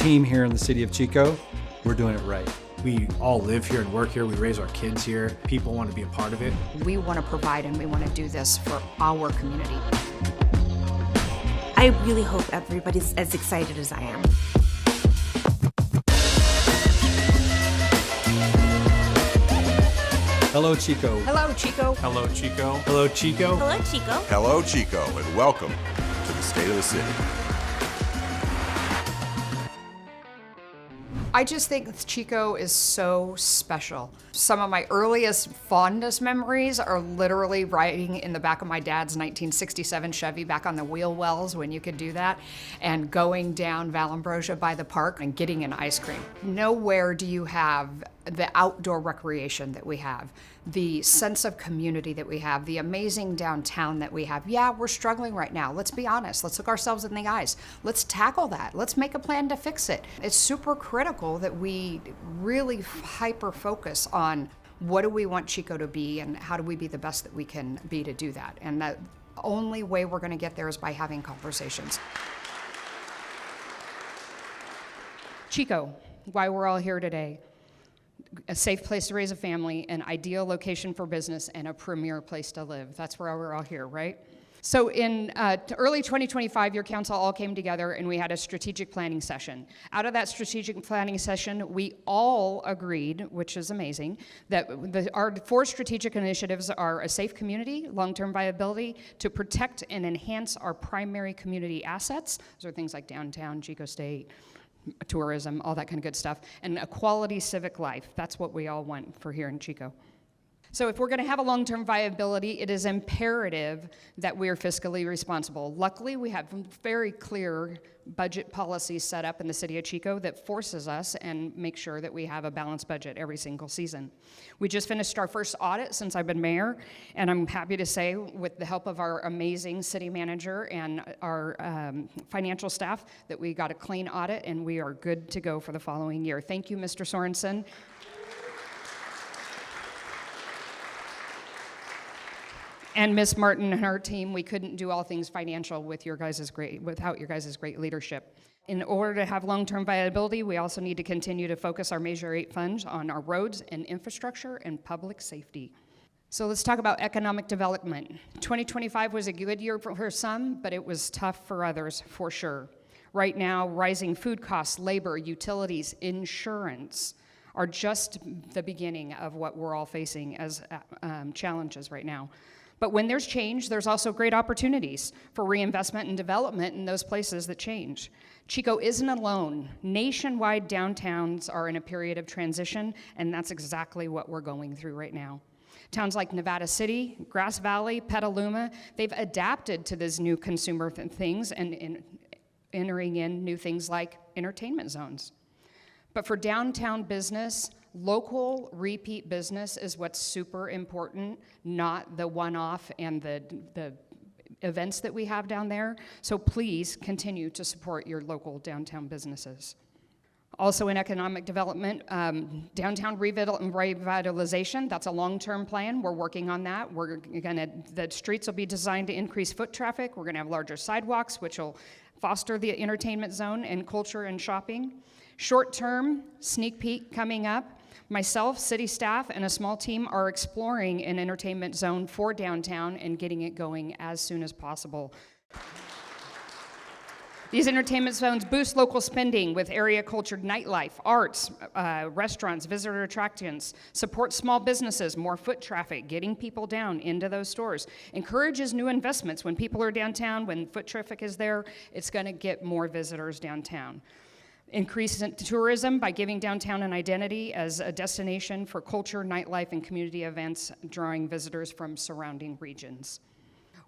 team here in the City of Chico, we're doing it right. We all live here and work here. We raise our kids here. People want to be a part of it. We want to provide and we want to do this for our community. I really hope everybody's as excited as I am. Hello, Chico. Hello, Chico. Hello, Chico. Hello, Chico. Hello, Chico. Hello, Chico, and welcome to the State of the City. I just think Chico is so special. Some of my earliest, fondest memories are literally riding in the back of my dad's 1967 Chevy back on the wheel wells when you could do that, and going down Valambrosia by the park and getting an ice cream. Nowhere do you have the outdoor recreation that we have, the sense of community that we have, the amazing downtown that we have. Yeah, we're struggling right now. Let's be honest. Let's look ourselves in the eyes. Let's tackle that. Let's make a plan to fix it. It's super critical that we really hyper focus on what do we want Chico to be and how do we be the best that we can be to do that. And the only way we're going to get there is by having conversations. Chico, why we're all here today. A safe place to raise a family, an ideal location for business, and a premier place to live. That's why we're all here, right? So in early 2025, your council all came together and we had a strategic planning session. Out of that strategic planning session, we all agreed, which is amazing, that our 4 strategic initiatives are a safe community, long-term viability, to protect and enhance our primary community assets. Those are things like downtown, Chico State, tourism, all that kind of good stuff, and a quality civic life. That's what we all want for here in Chico. So if we're going to have a long-term viability, it is imperative that we are fiscally responsible. Luckily, we have very clear budget policies set up in the City of Chico that forces us and make sure that we have a balanced budget every single season. We just finished our first audit since I've been mayor, and I'm happy to say, with the help of our amazing city manager and our financial staff, that we got a clean audit and we are good to go for the following year. Thank you, Mr. Sorensen. And Ms. Martin and her team, we couldn't do all things financial without your guys' great leadership. In order to have long-term viability, we also need to continue to focus our Measure 8 funds on our roads and infrastructure and public safety. So let's talk about economic development. 2025 was a good year for some, but it was tough for others, for sure. Right now, rising food costs, labor, utilities, insurance are just the beginning of what we're all facing as challenges right now. But when there's change, there's also great opportunities for reinvestment and development in those places that change. Chico isn't alone. Nationwide downtowns are in a period of transition, and that's exactly what we're going through right now. Towns like Nevada City, Grass Valley, Petaluma, they've adapted to these new consumer things and entering in new things like entertainment zones. But for downtown business, local repeat business is what's super important, not the one-off and the events that we have down there. So please continue to support your local downtown businesses. Also in economic development, downtown revitalization, that's a long-term plan. We're working on that. The streets will be designed to increase foot traffic. We're gonna have larger sidewalks, which will foster the entertainment zone and culture and shopping. Short-term, sneak peek coming up. Myself, city staff, and a small team are exploring an entertainment zone for downtown and getting it going as soon as possible. These entertainment zones boost local spending with area-cultured nightlife, arts, restaurants, visitor attractions, support small businesses, more foot traffic, getting people down into those stores, encourages new investments. When people are downtown, when foot traffic is there, it's going to get more visitors downtown. Increase tourism by giving downtown an identity as a destination for culture, nightlife, and community events, drawing visitors from surrounding regions.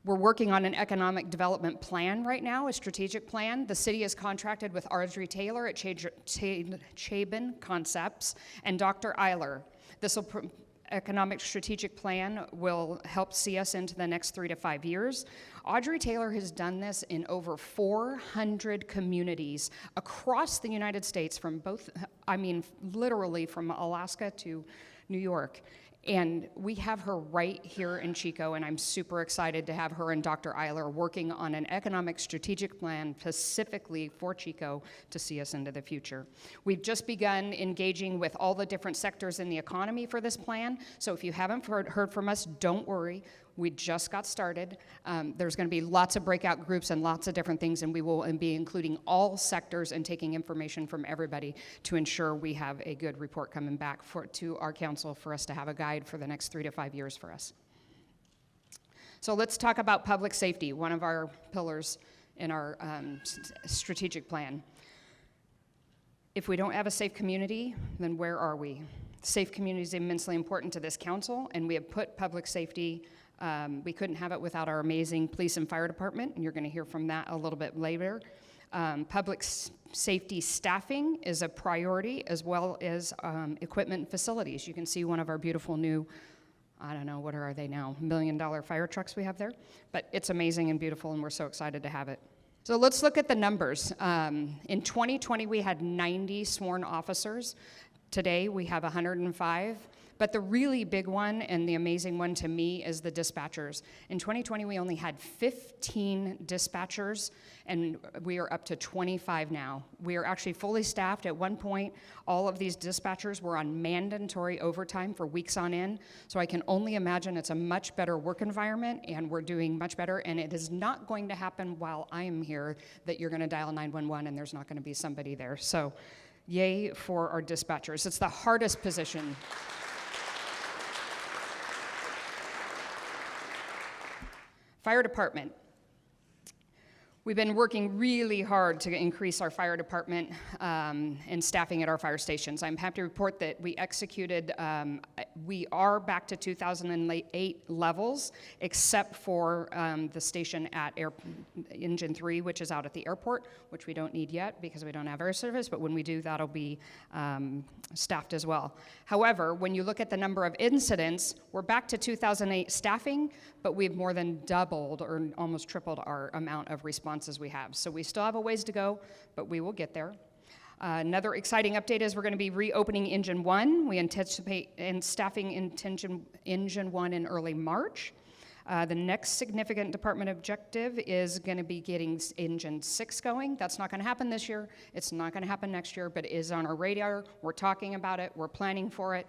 We're working on an economic development plan right now, a strategic plan. The city is contracted with Audrey Taylor at Chabin Concepts and Dr. Eiler. This economic strategic plan will help see us into the next 3 to 5 years. Audrey Taylor has done this in over 400 communities across the United States, literally from Alaska to New York. And we have her right here in Chico, and I'm super excited to have her and Dr. Eiler working on an economic strategic plan specifically for Chico to see us into the future. We've just begun engaging with all the different sectors in the economy for this plan, so if you haven't heard from us, don't worry. We just got started. There's going to be lots of breakout groups and lots of different things, and we will be including all sectors and taking information from everybody to ensure we have a good report coming back to our council for us to have a guide for the next 3 to 5 years for us. So let's talk about public safety, one of our pillars in our strategic plan. If we don't have a safe community, then where are we? Safe community is immensely important to this council, and we have put public safety. We couldn't have it without our amazing police and fire department, and you're going to hear from that a little bit later. Public safety staffing is a priority, as well as equipment and facilities. You can see one of our beautiful new, I don't know, what are they now, $1 million fire trucks we have there. But it's amazing and beautiful, and we're so excited to have it. So let's look at the numbers. In 2020, we had 90 sworn officers. Today, we have 105. But the really big one and the amazing one to me is the dispatchers. In 2020, we only had 15 dispatchers, and we are up to 25 now. We are actually fully staffed. At one point, all of these dispatchers were on mandatory overtime for weeks on end. So I can only imagine it's a much better work environment, and we're doing much better. And it is not going to happen while I am here that you're going to dial 911 and there's not going to be somebody there. So yay for our dispatchers. It's the hardest position. Fire department. We've been working really hard to increase our fire department and staffing at our fire stations. I'm happy to report that we executed, we are back to 2008 levels, except for the station at Engine 3, which is out at the airport, which we don't need yet because we don't have air service, but when we do, that'll be staffed as well. However, when you look at the number of incidents, we're back to 2008 staffing, but we've more than doubled or almost tripled our amount of responses we have. So we still have a ways to go, but we will get there. Another exciting update is we're going to be reopening Engine 1. We anticipate staffing Engine 1 in early March. The next significant department objective is going to be getting Engine 6 going. That's not going to happen this year. It's not going to happen next year, but it is on our radar. We're talking about it. We're planning for it.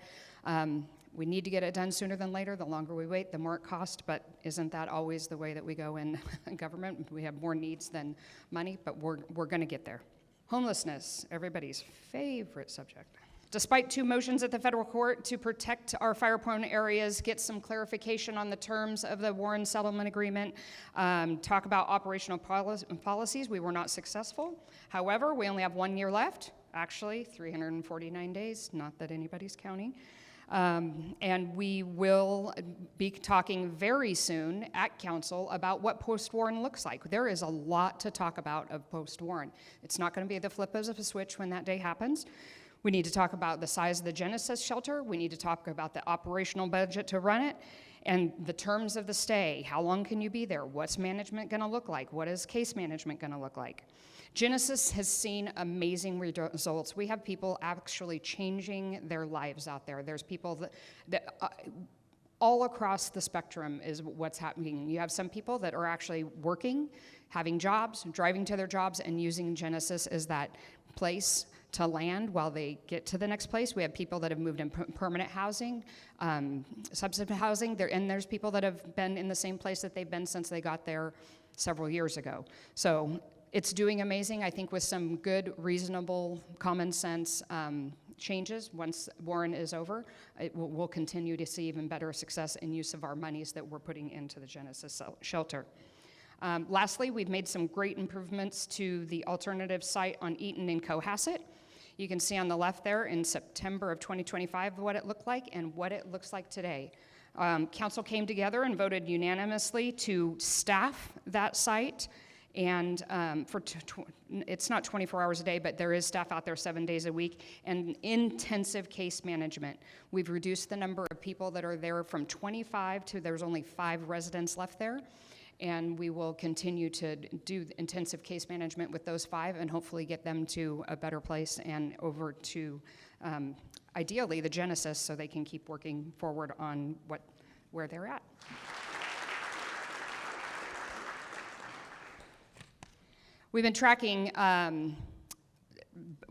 We need to get it done sooner than later. The longer we wait, the more it costs, but isn't that always the way that we go in government? We have more needs than money, but we're going to get there. Homelessness, everybody's favorite subject. Despite 2 motions at the federal court to protect our fire-prone areas, get some clarification on the terms of the Warren Settlement Agreement, talk about operational policies, we were not successful. However, we only have 1 year left, actually 349 days, not that anybody's counting. And we will be talking very soon at council about what post-Warren looks like. There is a lot to talk about of post-Warren. It's not going to be the flip of a switch when that day happens. We need to talk about the size of the Genesis shelter. We need to talk about the operational budget to run it and the terms of the stay. How long can you be there? What's management going to look like? What is case management going to look like? Genesis has seen amazing results. We have people actually changing their lives out there. There's people that all across the spectrum is what's happening. You have some people that are actually working, having jobs, driving to their jobs, and using Genesis as that place to land while they get to the next place. We have people that have moved in permanent housing, subsidized housing, and there's people that have been in the same place that they've been since they got there several years ago. So it's doing amazing, I think, with some good, reasonable, common sense changes. Once Warren is over, we'll continue to see even better success in use of our monies that we're putting into the Genesis shelter. Lastly, we've made some great improvements to the alternative site on Eaton and Cohasset. You can see on the left there in September of 2025 what it looked like and what it looks like today. Council came together and voted unanimously to staff that site. And it's not 24 hours a day, but there is staff out there 7 days a week, and intensive case management. We've reduced the number of people that are there from 25 to there's only 5 residents left there. and we will continue to do intensive case management with those 5 and hopefully get them to a better place and over to, ideally, the Genesis so they can keep working forward on where they're at. We've been tracking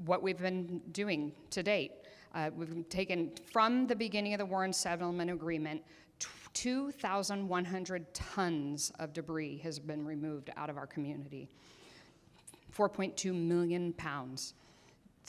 what we've been doing to date. We've taken, from the beginning of the Warren Settlement Agreement, 2,100 tons of debris has been removed out of our community. 4.2 million pounds.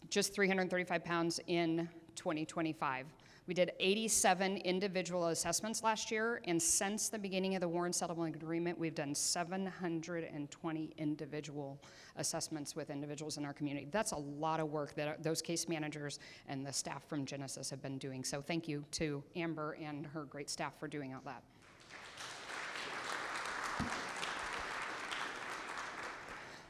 Just 335 pounds in 2025. We did 87 individual assessments last year, and since the beginning of the Warren Settlement Agreement, we've done 720 individual assessments with individuals in our community. That's a lot of work that those case managers and the staff from Genesis have been doing. So thank you to Amber and her great staff for doing all that.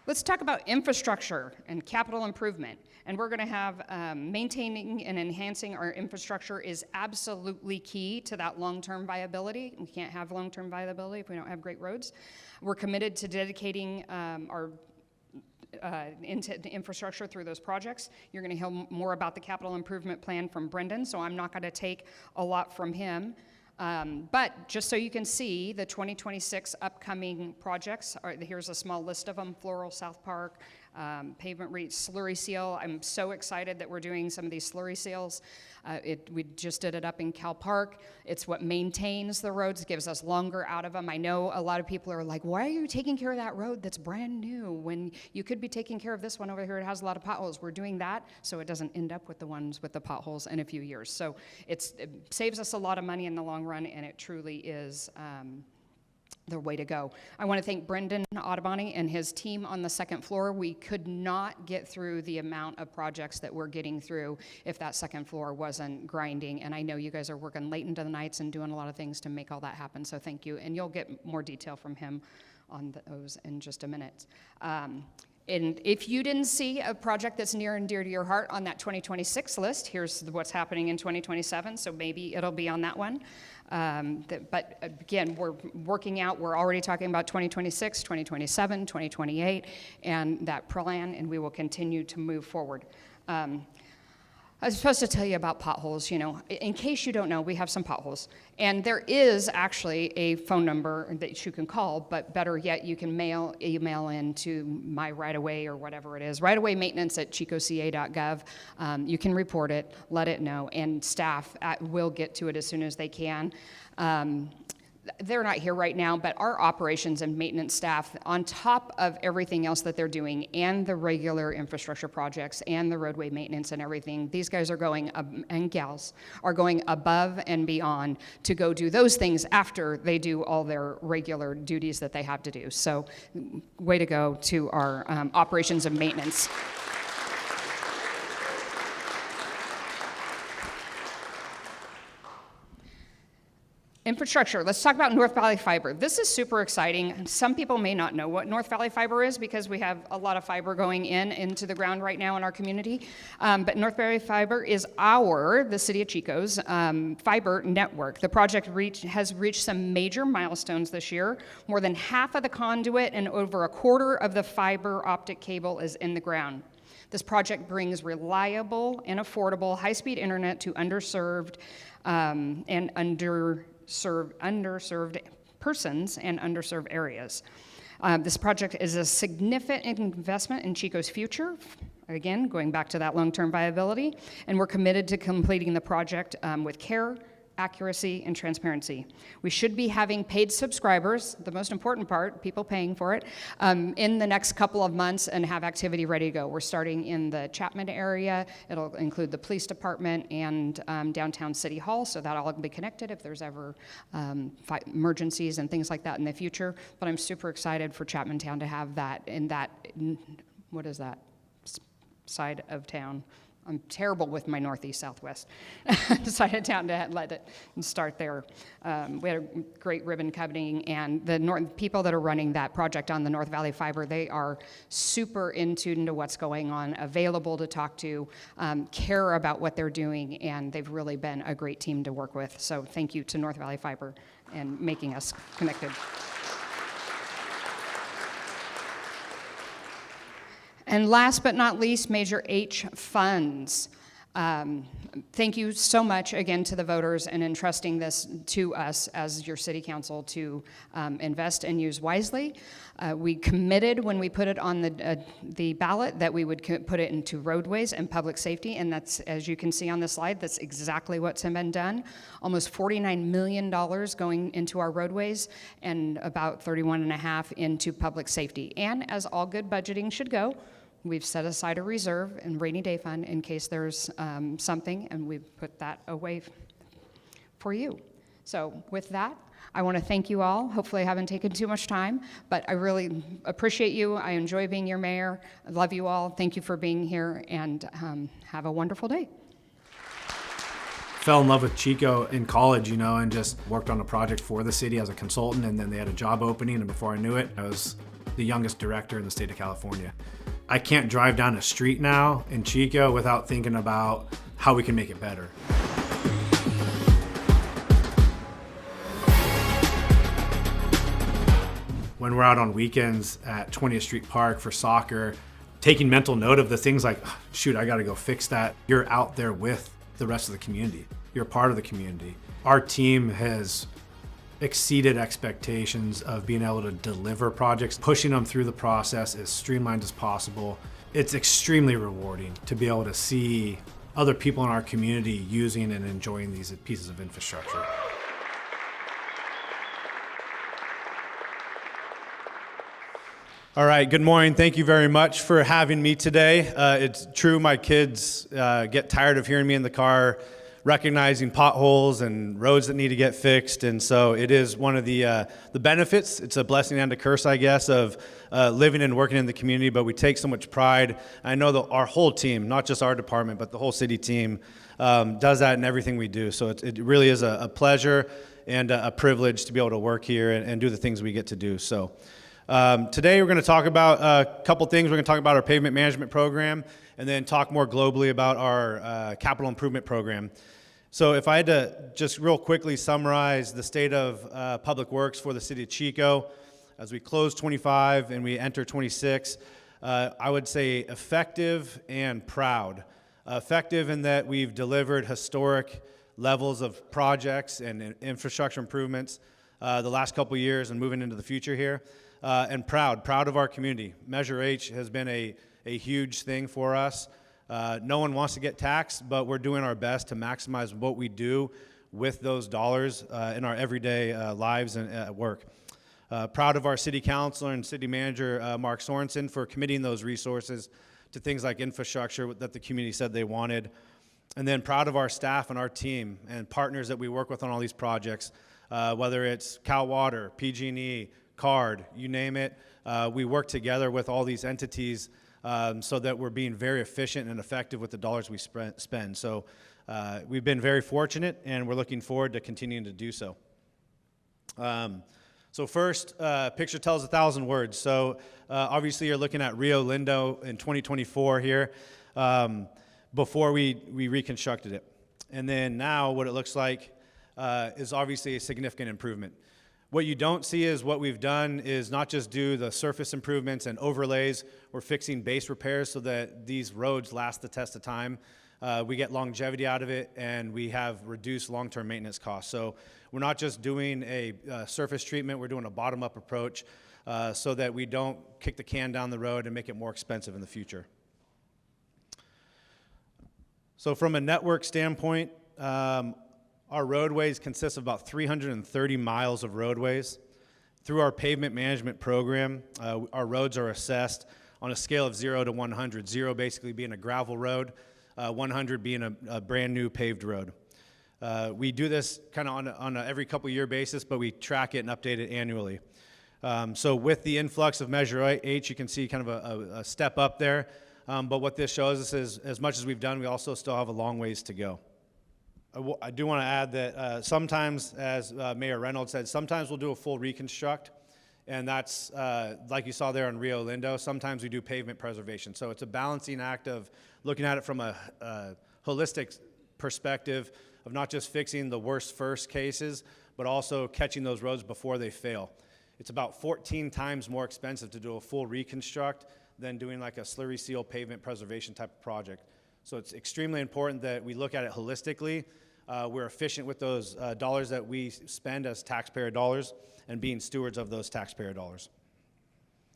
Let's talk about infrastructure and capital improvement. And we're going to have maintaining and enhancing our infrastructure is absolutely key to that long-term viability. We can't have long-term viability if we don't have great roads. We're committed to dedicating our into the infrastructure through those projects. You're going to hear more about the capital improvement plan from Brendan, so I'm not going to take a lot from him. But just so you can see the 2026 upcoming projects, here's a small list of them: Floral South Park, Pavement Reach, Slurry Seal. I'm so excited that we're doing some of these slurry seals. We just did it up in Cal Park. It's what maintains the roads, gives us longer out of them. I know a lot of people are like, why are you taking care of that road that's brand new when you could be taking care of this one over here? It has a lot of potholes. We're doing that so it doesn't end up with the ones with the potholes in a few years. So it saves us a lot of money in the long run, and it truly is the way to go. I want to thank Brendan Audubon and his team on the second floor. We could not get through the amount of projects that we're getting through if that second floor wasn't grinding. And I know you guys are working late into the nights and doing a lot of things to make all that happen. So thank you. And you'll get more detail from him on those in just a minute. And if you didn't see a project that's near and dear to your heart on that 2026 list, here's what's happening in 2027, so maybe it'll be on that one. But again, we're working out, we're already talking about 2026, 2027, 2028, and that plan, and we will continue to move forward. I was supposed to tell you about potholes, in case you don't know, we have some potholes. And there is actually a phone number that you can call, but better yet, you can email in to my right-of-way or whatever it is, right-of-way maintenance at chicoca.gov. You can report it, let it know, and staff will get to it as soon as they can. They're not here right now, but our operations and maintenance staff, on top of everything else that they're doing and the regular infrastructure projects and the roadway maintenance and everything, these guys are going, and gals, are going above and beyond to go do those things after they do all their regular duties that they have to do. So way to go to our operations and maintenance. Infrastructure. Let's talk about North Valley Fiber. This is super exciting. Some people may not know what North Valley Fiber is because we have a lot of fiber going into the ground right now in our community. But North Valley Fiber is the City of Chico's fiber network. The project has reached some major milestones this year. More than half of the conduit and over a quarter of the fiber optic cable is in the ground. This project brings reliable and affordable high-speed internet to underserved persons and underserved areas. This project is a significant investment in Chico's future, again, going back to that long-term viability, and we're committed to completing the project with care, accuracy, and transparency. We should be having paid subscribers, the most important part, people paying for it, in the next couple of months and have activity ready to go. We're starting in the Chapman area. It'll include the police department and downtown City Hall, so that'll all be connected if there's ever emergencies and things like that in the future. But I'm super excited for Chapman Town to have that what is that, side of town. I'm terrible with my northeast, southwest side of town to let it start there. We had a great ribbon cutting, and the people that are running that project on the North Valley Fiber, they are super in tune to what's going on, available to talk to, care about what they're doing, and they've really been a great team to work with. So thank you to North Valley Fiber and making us connected. And last but not least, Major H funds. Thank you so much again to the voters in entrusting this to us as your city council to invest and use wisely. We committed when we put it on the ballot that we would put it into roadways and public safety, and that's, as you can see on the slide, that's exactly what's been done. Almost $49 million going into our roadways and about 31.5 into public safety. And as all good budgeting should go, we've set aside a reserve and rainy day fund in case there's something, and we've put that away for you. So with that, I want to thank you all. Hopefully I haven't taken too much time, but I really appreciate you. I enjoy being your mayor. I love you all. Thank you for being here, and have a wonderful day. Fell in love with Chico in college, and just worked on a project for the city as a consultant, and then they had a job opening, and before I knew it, I was the youngest director in the state of California. I can't drive down a street now in Chico without thinking about how we can make it better. When we're out on weekends at 20th Street Park for soccer, taking mental note of the things like, shoot, I gotta go fix that. You're out there with the rest of the community. You're a part of the community. Our team has exceeded expectations of being able to deliver projects, pushing them through the process as streamlined as possible. It's extremely rewarding to be able to see other people in our community using and enjoying these pieces of infrastructure. All right, good morning. Thank you very much for having me today. It's true, my kids get tired of hearing me in the car recognizing potholes and roads that need to get fixed, and so it is one of the benefits. It's a blessing and a curse, I guess, of living and working in the community, but we take so much pride. I know that our whole team, not just our department, but the whole city team, does that in everything we do, so it really is a pleasure and a privilege to be able to work here and do the things we get to do. So today we're going to talk about a couple things. We're going to talk about our pavement management program and then talk more globally about our capital improvement program. So if I had to just real quickly summarize the state of public works for the City of Chico as we close 25 and we enter 26, I would say effective and proud. Effective in that we've delivered historic levels of projects and infrastructure improvements the last couple years and moving into the future here. And proud of our community. Measure H has been a huge thing for us. No one wants to get taxed, but we're doing our best to maximize what we do with those dollars in our everyday lives and at work. Proud of our city councilor and city manager, Mark Sorensen, for committing those resources to things like infrastructure that the community said they wanted. And then proud of our staff and our team and partners that we work with on all these projects, whether it's Cal Water, PG&E, CARD, you name it. We work together with all these entities so that we're being very efficient and effective with the dollars we spend. So we've been very fortunate, and we're looking forward to continuing to do so. So first, picture tells 1,000 words. So obviously you're looking at Rio Lindo in 2024 here before we reconstructed it. And then now what it looks like is obviously a significant improvement. What you don't see is what we've done is not just do the surface improvements and overlays, we're fixing base repairs so that these roads last the test of time. We get longevity out of it, and we have reduced long-term maintenance costs. So we're not just doing a surface treatment, we're doing a bottom-up approach so that we don't kick the can down the road and make it more expensive in the future. So from a network standpoint, our roadways consist of about 330 miles of roadways. Through our pavement management program, our roads are assessed on a scale of 0 to 100, 0 basically being a gravel road, 100 being a brand new paved road. We do this kind of on a every couple year basis, but we track it and update it annually. So with the influx of Measure H, you can see kind of a step up there. But what this shows us is as much as we've done, we also still have a long ways to go. I do want to add that sometimes, as Mayor Reynolds said, sometimes we'll do a full reconstruct, and that's like you saw there on Rio Lindo. Sometimes we do pavement preservation. So it's a balancing act of looking at it from a holistic perspective of not just fixing the worst first cases, but also catching those roads before they fail. It's about 14 times more expensive to do a full reconstruct than doing like a slurry seal pavement preservation type of project. So it's extremely important that we look at it holistically. We're efficient with those dollars that we spend as taxpayer dollars and being stewards of those taxpayer dollars.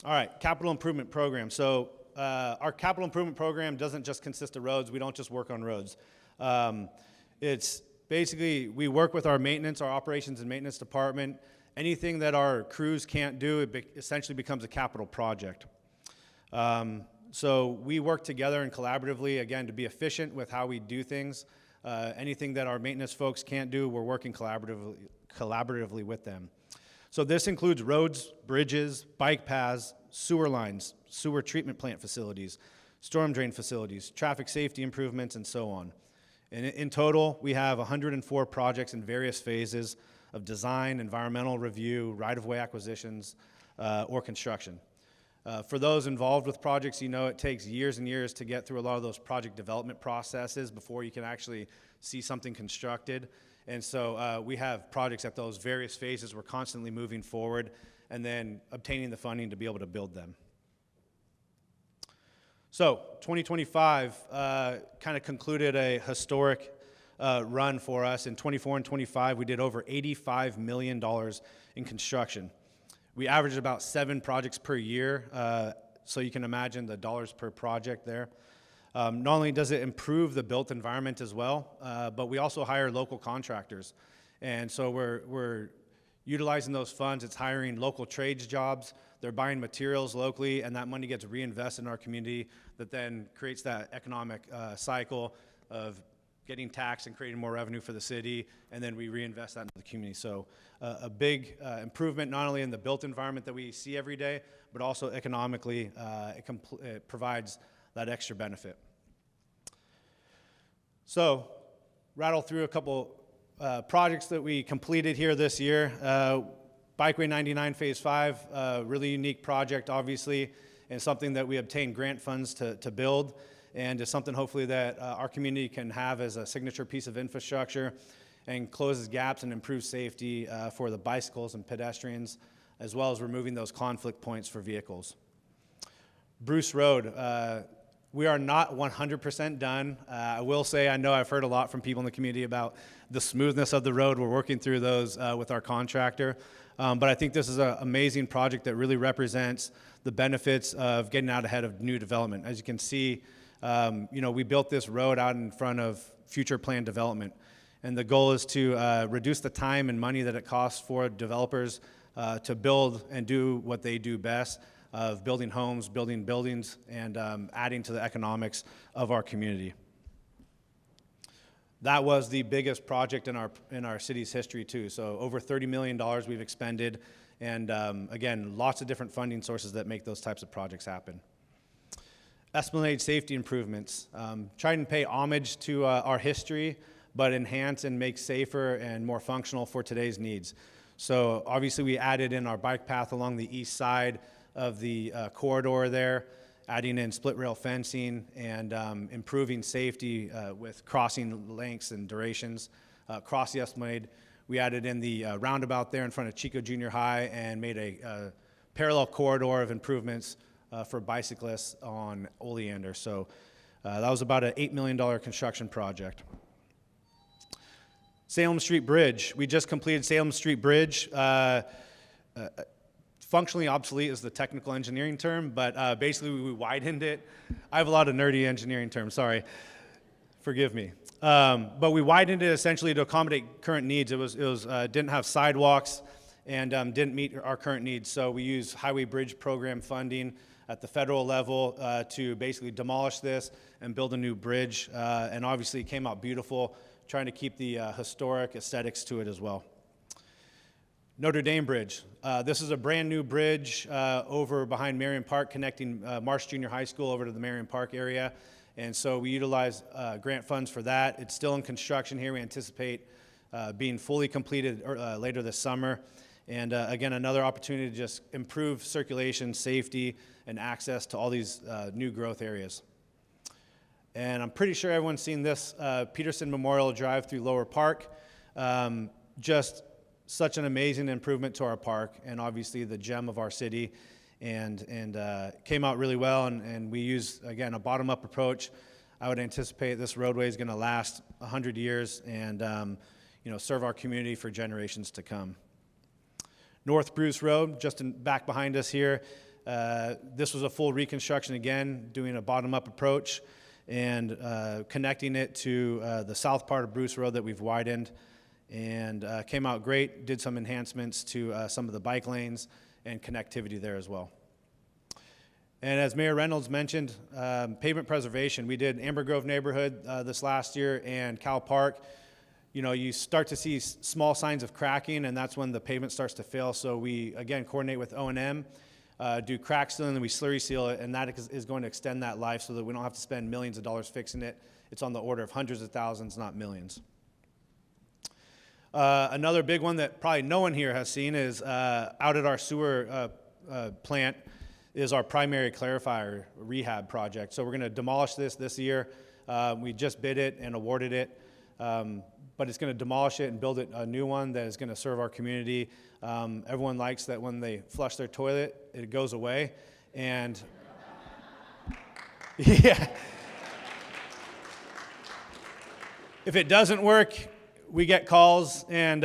All right, capital improvement program. So our capital improvement program doesn't just consist of roads. We don't just work on roads. It's basically, we work with our maintenance, our operations and maintenance department. Anything that our crews can't do, it essentially becomes a capital project. So we work together and collaboratively, again, to be efficient with how we do things. Anything that our maintenance folks can't do, we're working collaboratively with them. So this includes roads, bridges, bike paths, sewer lines, sewer treatment plant facilities, storm drain facilities, traffic safety improvements, and so on. And in total, we have 104 projects in various phases of design, environmental review, right-of-way acquisitions, or construction. For those involved with projects, you know it takes years and years to get through a lot of those project development processes before you can actually see something constructed. And so we have projects at those various phases. We're constantly moving forward and then obtaining the funding to be able to build them. So 2025 kind of concluded a historic run for us. In 24 and 25, we did over $85 million in construction. We averaged about 7 projects per year, so you can imagine the dollars per project there. Not only does it improve the built environment as well, but we also hire local contractors. And so we're utilizing those funds. It's hiring local trades jobs. They're buying materials locally, and that money gets reinvested in our community that then creates that economic cycle of getting taxed and creating more revenue for the city, and then we reinvest that into the community. So a big improvement not only in the built environment that we see every day, but also economically, it provides that extra benefit. So rattle through a couple projects that we completed here this year. Bikeway 99 Phase 5, a really unique project, obviously, and something that we obtained grant funds to build, and is something hopefully that our community can have as a signature piece of infrastructure and closes gaps and improves safety for the bicycles and pedestrians, as well as removing those conflict points for vehicles. Bruce Road, we are not 100% done. I will say, I know I've heard a lot from people in the community about the smoothness of the road. We're working through those with our contractor. But I think this is an amazing project that really represents the benefits of getting out ahead of new development. As you can see, we built this road out in front of future planned development. And the goal is to reduce the time and money that it costs for developers to build and do what they do best, of building homes, building buildings, and adding to the economics of our community. That was the biggest project in our city's history too. So over $30 million we've expended, and again, lots of different funding sources that make those types of projects happen. Esplanade safety improvements, trying to pay homage to our history, but enhance and make safer and more functional for today's needs. So obviously we added in our bike path along the east side of the corridor there, adding in split rail fencing and improving safety with crossing lengths and durations. Across the Esplanade, we added in the roundabout there in front of Chico Junior High and made a parallel corridor of improvements for bicyclists on Oleander. So that was about an $8 million construction project. Salem Street Bridge. We just completed Salem Street Bridge. Functionally obsolete is the technical engineering term, but basically we widened it. I have a lot of nerdy engineering terms, sorry. Forgive me. But we widened it essentially to accommodate current needs. It didn't have sidewalks and didn't meet our current needs. So we used Highway Bridge Program funding at the federal level to basically demolish this and build a new bridge. And obviously it came out beautiful, trying to keep the historic aesthetics to it as well. Notre Dame Bridge. This is a brand new bridge over behind Marion Park, connecting Marsh Junior High School over to the Marion Park area. And so we utilize grant funds for that. It's still in construction here. We anticipate being fully completed later this summer. And again, another opportunity to just improve circulation, safety, and access to all these new growth areas. And I'm pretty sure everyone's seen this Peterson Memorial Drive through Lower Park. Just such an amazing improvement to our park, and obviously the gem of our city. and came out really well. And we use, again, a bottom-up approach. I would anticipate this roadway is going to last 100 years and serve our community for generations to come. North Bruce Road, back behind us here. This was a full reconstruction again, doing a bottom-up approach and connecting it to the south part of Bruce Road that we've widened, and came out great. Did some enhancements to some of the bike lanes and connectivity there as well. And as Mayor Reynolds mentioned, pavement preservation. We did Amber Grove neighborhood this last year and Cal Park. You start to see small signs of cracking, and that's when the pavement starts to fail. So we, again, coordinate with O&M, do crack sealing, and we slurry seal it, and that is going to extend that life so that we don't have to spend millions of dollars fixing it. It's on the order of hundreds of thousands, not millions. Another big one that probably no one here has seen is out at our sewer plant is our primary clarifier rehab project. So we're going to demolish this year. We just bid it and awarded it. But it's going to demolish it and build it a new one that is going to serve our community. Everyone likes that when they flush their toilet, it goes away. And yeah. If it doesn't work, we get calls and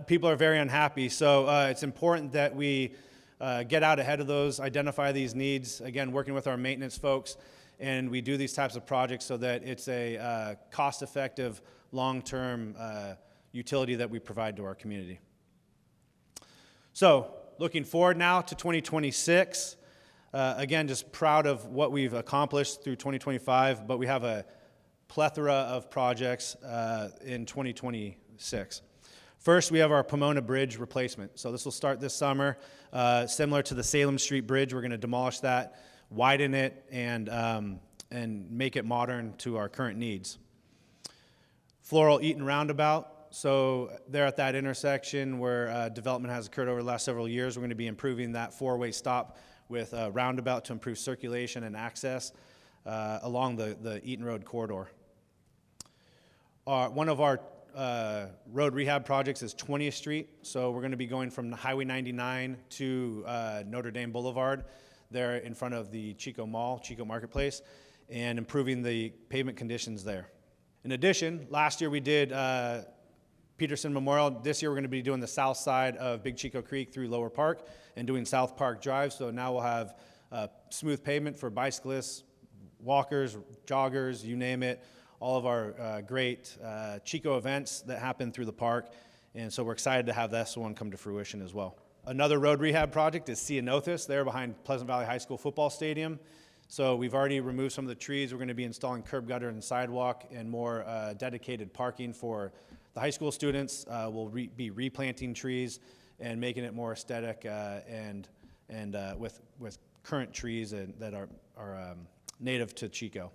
people are very unhappy. So it's important that we get out ahead of those, identify these needs, again, working with our maintenance folks, and we do these types of projects so that it's a cost-effective, long-term utility that we provide to our community. So, looking forward now to 2026. Again, just proud of what we've accomplished through 2025, but we have a plethora of projects in 2026. First, we have our Pomona Bridge replacement. So this will start this summer. Similar to the Salem Street Bridge, we're going to demolish that, widen it, and make it modern to our current needs. Floral Eaton Roundabout. So there at that intersection where development has occurred over the last several years, we're going to be improving that four-way stop with a roundabout to improve circulation and access along the Eaton Road corridor. One of our road rehab projects is 20th Street. So we're going to be going from Highway 99 to Notre Dame Boulevard there in front of the Chico Mall, Chico Marketplace, and improving the pavement conditions there. In addition, last year we did Peterson Memorial. This year we're going to be doing the south side of Big Chico Creek through Lower Park and doing South Park Drive. So now we'll have smooth pavement for bicyclists, walkers, joggers, you name it. All of our great Chico events that happen through the park. And so we're excited to have this one come to fruition as well. Another road rehab project is Cianothus, there behind Pleasant Valley High School football stadium. So we've already removed some of the trees. We're going to be installing curb gutter and sidewalk and more dedicated parking for the high school students. We'll be replanting trees and making it more aesthetic and with current trees that are native to Chico.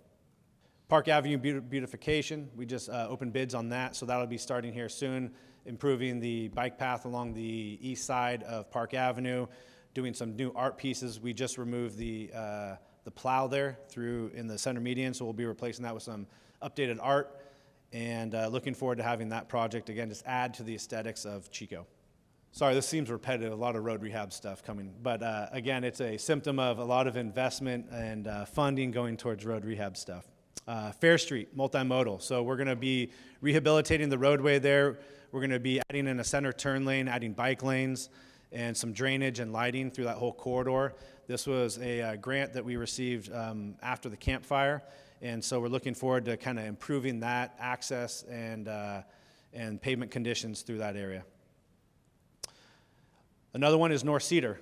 Park Avenue beautification, we just opened bids on that, so that'll be starting here soon, improving the bike path along the east side of Park Avenue, doing some new art pieces. We just removed the plow there through in the center median, so we'll be replacing that with some updated art, and looking forward to having that project, again, just add to the aesthetics of Chico. Sorry, this seems repetitive, a lot of road rehab stuff coming, but again, it's a symptom of a lot of investment and funding going towards road rehab stuff. Fair Street, multimodal. So we're going to be rehabilitating the roadway there. We're going to be adding in a center turn lane, adding bike lanes, and some drainage and lighting through that whole corridor. This was a grant that we received after the campfire, and so we're looking forward to kind of improving that access and pavement conditions through that area. Another one is North Cedar.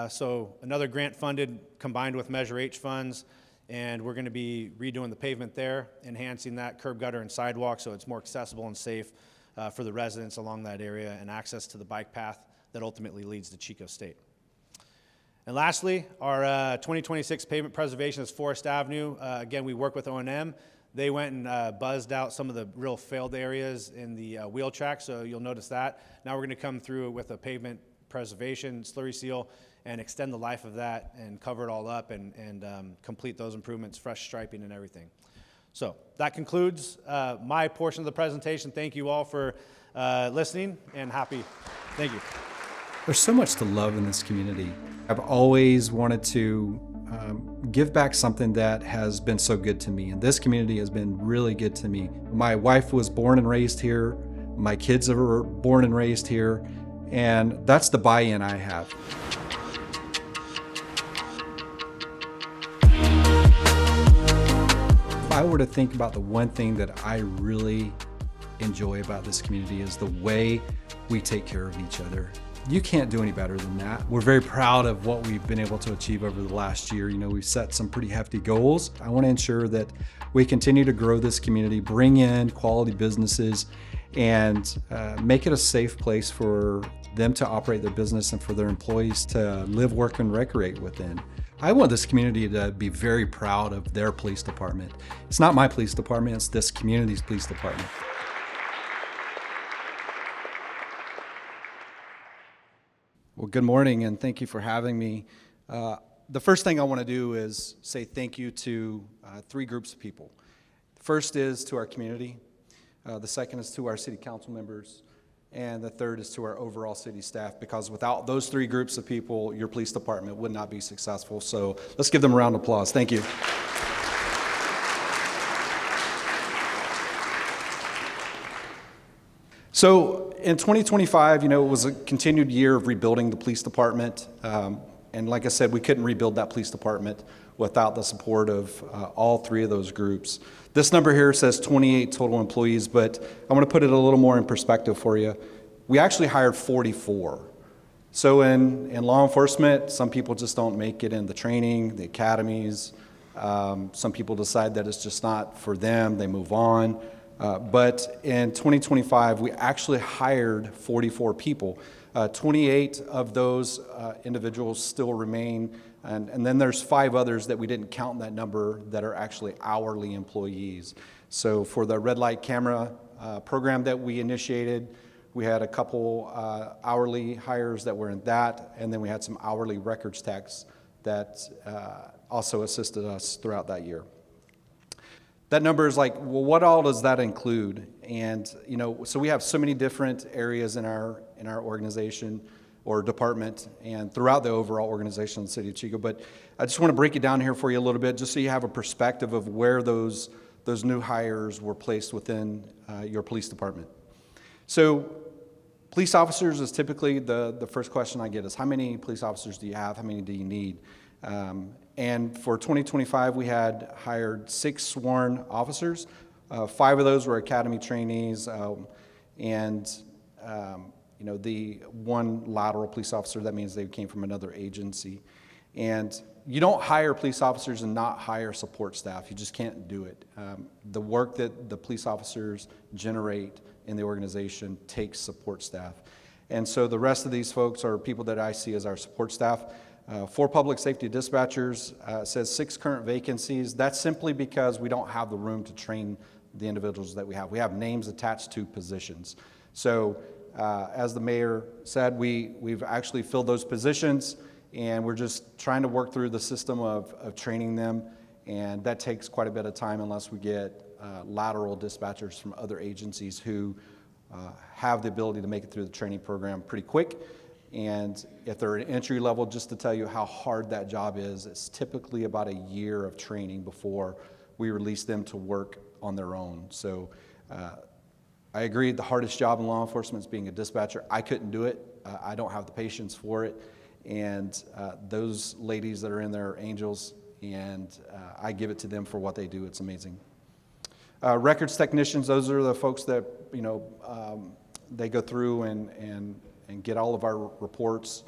So another grant funded combined with Measure H funds. And we're going to be redoing the pavement there, enhancing that curb gutter and sidewalk so it's more accessible and safe for the residents along that area, and access to the bike path that ultimately leads to Chico State. And lastly, our 2026 pavement preservation is Forest Avenue. Again, we work with O&M. They went and buzzed out some of the real failed areas in the wheel track, so you'll notice that. Now we're going to come through with a pavement preservation, slurry seal, and extend the life of that and cover it all up and complete those improvements, fresh striping and everything. So that concludes my portion of the presentation. Thank you all for listening, and thank you. There's so much to love in this community. I've always wanted to give back something that has been so good to me, and this community has been really good to me. My wife was born and raised here. My kids were born and raised here, and that's the buy-in I have. If I were to think about the one thing that I really enjoy about this community is the way we take care of each other. You can't do any better than that. We're very proud of what we've been able to achieve over the last year. You know, we've set some pretty hefty goals. I want to ensure that we continue to grow this community, bring in quality businesses, and make it a safe place for them to operate their business and for their employees to live, work, and recreate within. I want this community to be very proud of their police department. It's not my police department, it's this community's police department. Well, good morning, and thank you for having me. The first thing I want to do is say thank you to three groups of people. The first is to our community, the second is to our city council members, and the third is to our overall city staff, because without those three groups of people, your police department would not be successful. So let's give them a round of applause. Thank you. So in 2025, you know, it was a continued year of rebuilding the police department. And like I said, we couldn't rebuild that police department without the support of all three of those groups. This number here says 28 total employees, but I want to put it a little more in perspective for you. We actually hired 44. So in law enforcement, some people just don't make it in the training, the academies. Some people decide that it's just not for them, they move on. But in 2025, we actually hired 44 people. 28 of those individuals still remain, and then there's 5 others that we didn't count in that number that are actually hourly employees. So for the red light camera program that we initiated, we had a couple hourly hires that were in that, and then we had some hourly records techs that also assisted us throughout that year. That number is like, well, what all does that include? And, you know, so we have so many different areas in our organization or department and throughout the overall organization of the City of Chico. But I just want to break it down here for you a little bit, just so you have a perspective of where those new hires were placed within your police department. So police officers is typically the first question I get is, how many police officers do you have? How many do you need? And for 2025, we had hired 6 sworn officers. 5 of those were academy trainees, and you know, the one lateral police officer, that means they came from another agency. And you don't hire police officers and not hire support staff. You just can't do it. The work that the police officers generate in the organization takes support staff. And so the rest of these folks are people that I see as our support staff. 4 public safety dispatchers, says 6 current vacancies. That's simply because we don't have the room to train the individuals that we have. We have names attached to positions. So as the mayor said, we've actually filled those positions, and we're just trying to work through the system of training them, and that takes quite a bit of time unless we get lateral dispatchers from other agencies who have the ability to make it through the training program pretty quick. And if they're an entry level, just to tell you how hard that job is, it's typically about a year of training before we release them to work on their own. So I agree, the hardest job in law enforcement is being a dispatcher. I couldn't do it. I don't have the patience for it. And those ladies that are in there are angels, and I give it to them for what they do. It's amazing. Records technicians, those are the folks that, you know, they go through and get all of our reports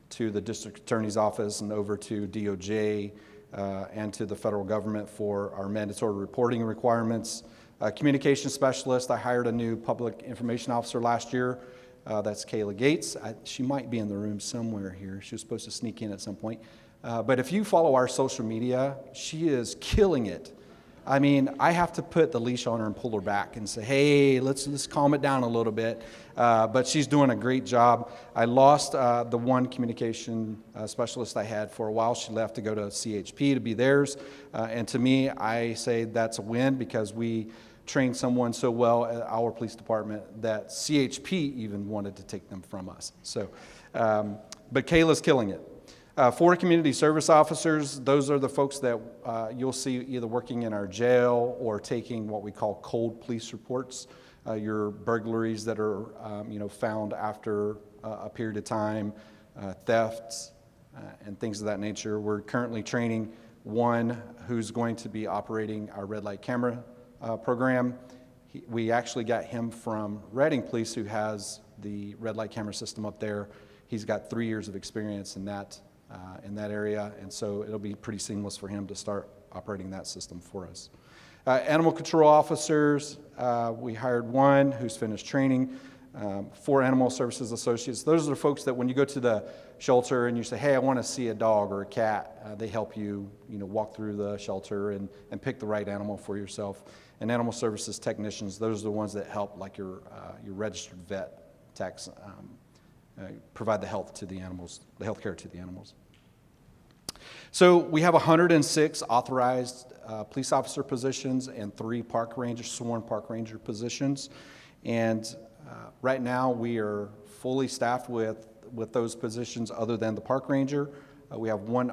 to the district attorney's office and over to DOJ and to the federal government for our mandatory reporting requirements. Communication specialist, I hired a new public information officer last year. That's Kayla Gates. She might be in the room somewhere here. She was supposed to sneak in at some point. But if you follow our social media, she is killing it. I mean, I have to put the leash on her and pull her back and say, hey, let's calm it down a little bit. But she's doing a great job. I lost the one communication specialist I had for a while. She left to go to CHP to be theirs. And to me, I say that's a win, because we trained someone so well at our police department that CHP even wanted to take them from us. So But Kayla's killing it. 4 community service officers, those are the folks that you'll see either working in our jail or taking what we call cold police reports, your burglaries that are found after a period of time, thefts, and things of that nature. We're currently training one who's going to be operating our red light camera program. We actually got him from Reading Police, who has the red light camera system up there. He's got 3 years of experience in that area, and so it'll be pretty seamless for him to start operating that system for us. Animal control officers, we hired one who's finished training. 4 animal services associates. Those are the folks that when you go to the shelter and you say, hey, I want to see a dog or a cat, they help you, walk through the shelter and pick the right animal for yourself. And animal services technicians, those are the ones that help, like your registered vet techs, provide the health to the animals, the health care to the animals. So we have 106 authorized police officer positions and 3 park ranger, sworn park ranger positions. And right now we are fully staffed with those positions other than the park ranger. We have 1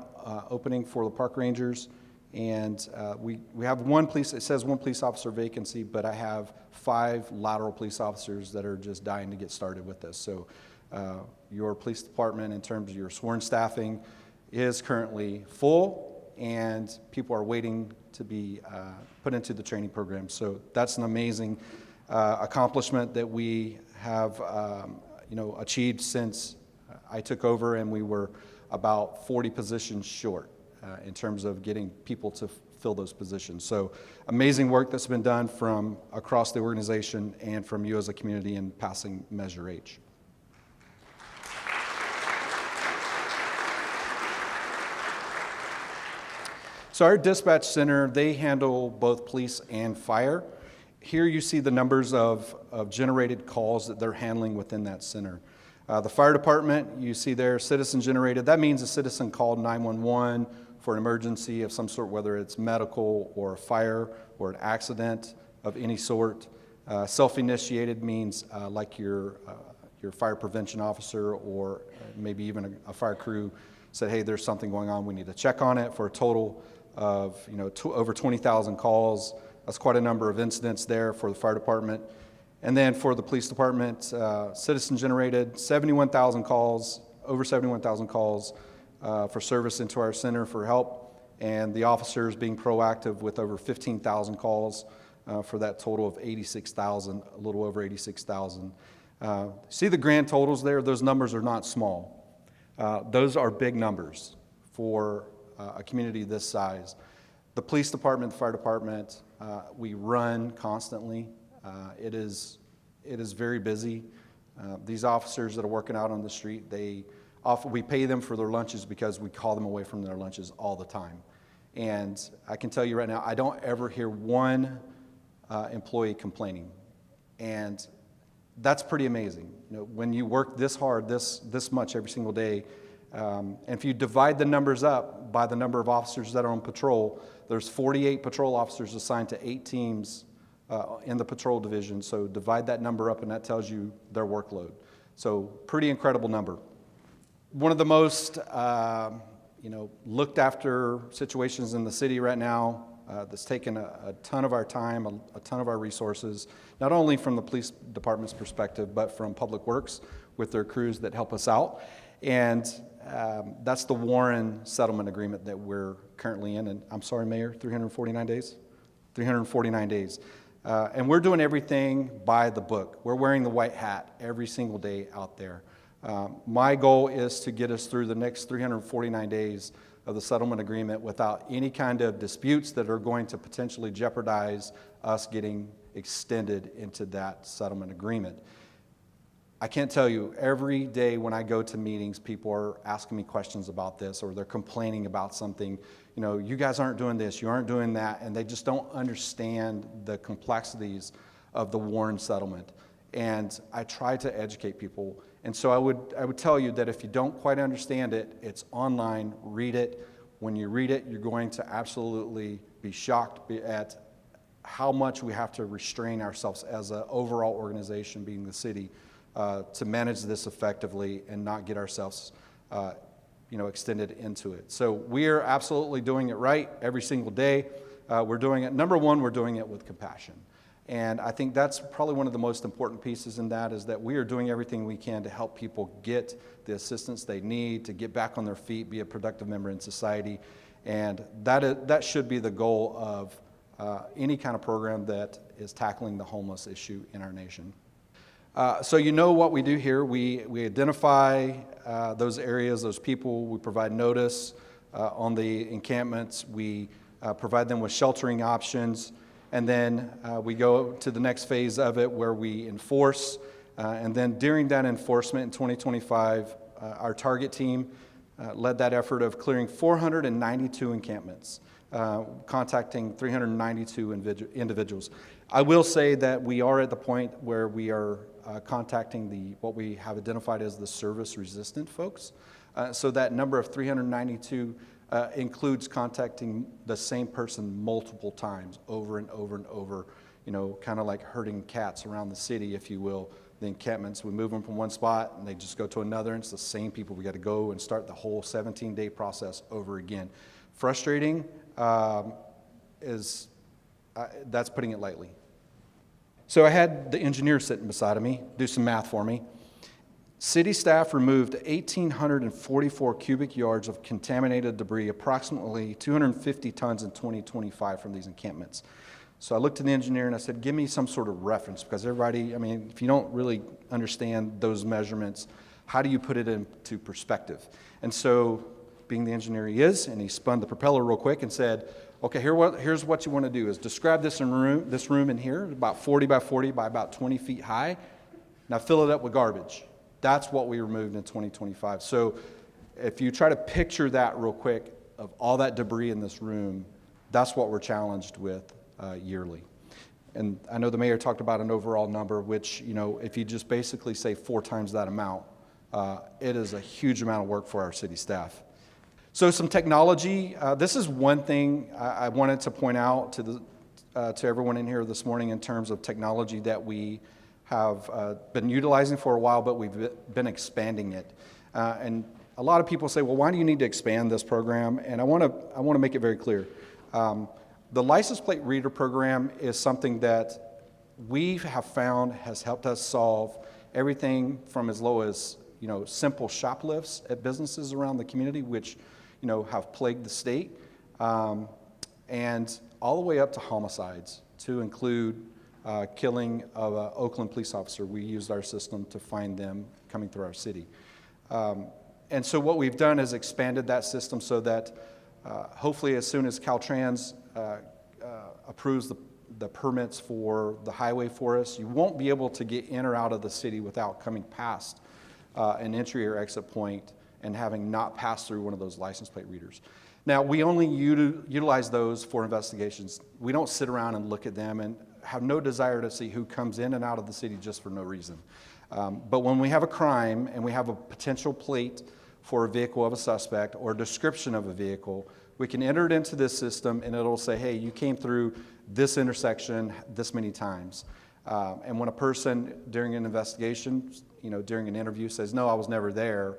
opening for the park rangers, and we have it says 1 police officer vacancy, but I have 5 lateral police officers that are just dying to get started with this. So your police department, in terms of your sworn staffing, is currently full, and people are waiting to be put into the training program. So that's an amazing accomplishment that we have achieved since I took over, and we were about 40 positions short in terms of getting people to fill those positions. So amazing work that's been done from across the organization and from you as a community in passing Measure H. So our dispatch center, they handle both police and fire. Here you see the numbers of generated calls that they're handling within that center. The fire department, you see there, citizen generated. That means a citizen called 911 for an emergency of some sort, whether it's medical or a fire or an accident of any sort. Self-initiated means like your fire prevention officer or maybe even a fire crew said, hey, there's something going on, we need to check on it, for a total of over 20,000 calls. That's quite a number of incidents there for the fire department. And then for the police department, citizen generated 71,000 calls, over 71,000 calls for service into our center for help, and the officers being proactive with over 15,000 calls for that total of 86,000, a little over 86,000. See the grand totals there? Those numbers are not small. Those are big numbers for a community this size. The police department, the fire department, we run constantly. It is very busy. These officers that are working out on the street, we pay them for their lunches because we call them away from their lunches all the time. And I can tell you right now, I don't ever hear one employee complaining. And that's pretty amazing. When you work this hard, this much every single day, and if you divide the numbers up by the number of officers that are on patrol, there's 48 patrol officers assigned to 8 teams in the patrol division. So divide that number up, and that tells you their workload. So pretty incredible number. One of the most looked after situations in the city right now that's taken a ton of our time, a ton of our resources, not only from the police department's perspective, but from Public Works with their crews that help us out. And that's the Warren settlement agreement that we're currently in. And I'm sorry, Mayor, 349 days? 349 days. And we're doing everything by the book. We're wearing the white hat every single day out there. My goal is to get us through the next 349 days of the settlement agreement without any kind of disputes that are going to potentially jeopardize us getting extended into that settlement agreement. I can't tell you, every day when I go to meetings, people are asking me questions about this, or they're complaining about something. You guys aren't doing this, you aren't doing that, and they just don't understand the complexities of the Warren settlement. And I try to educate people. And so I would tell you that if you don't quite understand it, it's online, read it. When you read it, you're going to absolutely be shocked at how much we have to restrain ourselves as an overall organization, being the city, to manage this effectively and not get ourselves extended into it. So we are absolutely doing it right every single day. We're doing it, number one, we're doing it with compassion. And I think that's probably one of the most important pieces in that, is that we are doing everything we can to help people get the assistance they need to get back on their feet, be a productive member in society. And that should be the goal of any kind of program that is tackling the homeless issue in our nation. So you know what we do here. We identify those areas, those people. We provide notice on the encampments. We provide them with sheltering options. And then we go to the next phase of it where we enforce. And then during that enforcement in 2025, our target team led that effort of clearing 492 encampments, contacting 392 individuals. I will say that we are at the point where we are contacting what we have identified as the service-resistant folks. So that number of 392 includes contacting the same person multiple times, over and over and over, kind of like herding cats around the city, if you will. The encampments, we move them from one spot and they just go to another, and it's the same people. We got to go and start the whole 17-day process over again. Frustrating that's putting it lightly. So I had the engineer sitting beside of me, do some math for me. City staff removed 1,844 cubic yards of contaminated debris, approximately 250 tons in 2025 from these encampments. So I looked at the engineer and I said, give me some sort of reference, because everybody, if you don't really understand those measurements, how do you put it into perspective? And so, being the engineer he is, and he spun the propeller real quick and said, okay, here's what you want to do is describe this room in here, about 40 by 40 by about 20 feet high. Now fill it up with garbage. That's what we removed in 2025. So if you try to picture that real quick, of all that debris in this room, that's what we're challenged with yearly. And I know the mayor talked about an overall number, which, if you just basically say 4 times that amount, it is a huge amount of work for our city staff. So some technology, this is one thing I wanted to point out to everyone in here this morning in terms of technology that we have been utilizing for a while, but we've been expanding it. And a lot of people say, well, why do you need to expand this program? And I want to make it very clear. The license plate reader program is something that we have found has helped us solve everything from as low as simple shoplifts at businesses around the community, which have plagued the state, and all the way up to homicides, to include killing of an Oakland police officer. We used our system to find them coming through our city. And so what we've done is expanded that system so that hopefully as soon as Caltrans approves the permits for the highway for us, you won't be able to get in or out of the city without coming past an entry or exit point and having not passed through one of those license plate readers. Now, we only utilize those for investigations. We don't sit around and look at them and have no desire to see who comes in and out of the city just for no reason. But when we have a crime and we have a potential plate for a vehicle of a suspect or a description of a vehicle, we can enter it into this system and it'll say, hey, you came through this intersection this many times. And when a person during an investigation, during an interview says, no, I was never there,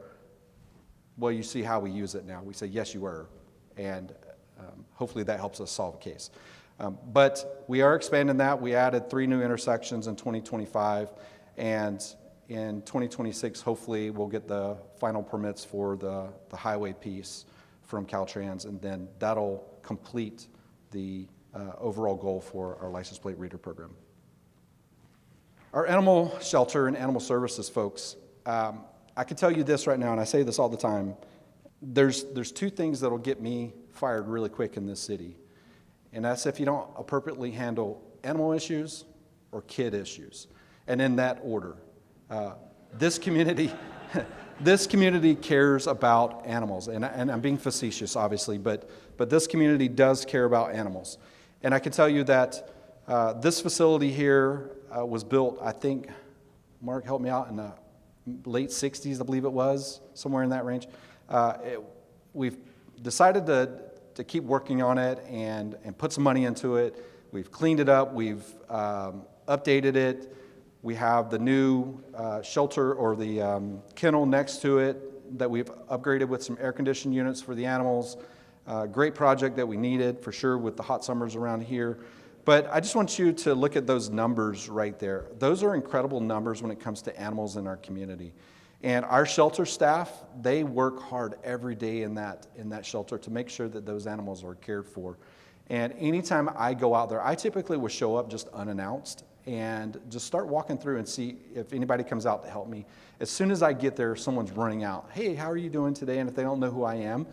well, you see how we use it now. We say, yes, you were. And hopefully that helps us solve a case. But we are expanding that. We added 3 new intersections in 2025. And in 2026, hopefully we'll get the final permits for the highway piece from Caltrans. And then that'll complete the overall goal for our license plate reader program. Our animal shelter and animal services folks, I can tell you this right now, and I say this all the time. There's 2 things that'll get me fired really quick in this city. And that's if you don't appropriately handle animal issues or kid issues. And in that order. This community cares about animals. And I'm being facetious, obviously, but this community does care about animals. And I can tell you that this facility here was built, I think, Mark, help me out, in the late 60s, I believe it was, somewhere in that range. We've decided to keep working on it and put some money into it. We've cleaned it up. We've updated it. We have the new shelter or the kennel next to it that we've upgraded with some air conditioned units for the animals. Great project that we needed for sure with the hot summers around here. But I just want you to look at those numbers right there. Those are incredible numbers when it comes to animals in our community. And our shelter staff, they work hard every day in that shelter to make sure that those animals are cared for. And anytime I go out there, I typically will show up just unannounced and just start walking through and see if anybody comes out to help me. As soon as I get there, someone's running out. Hey, how are you doing today? And if they don't know who I am,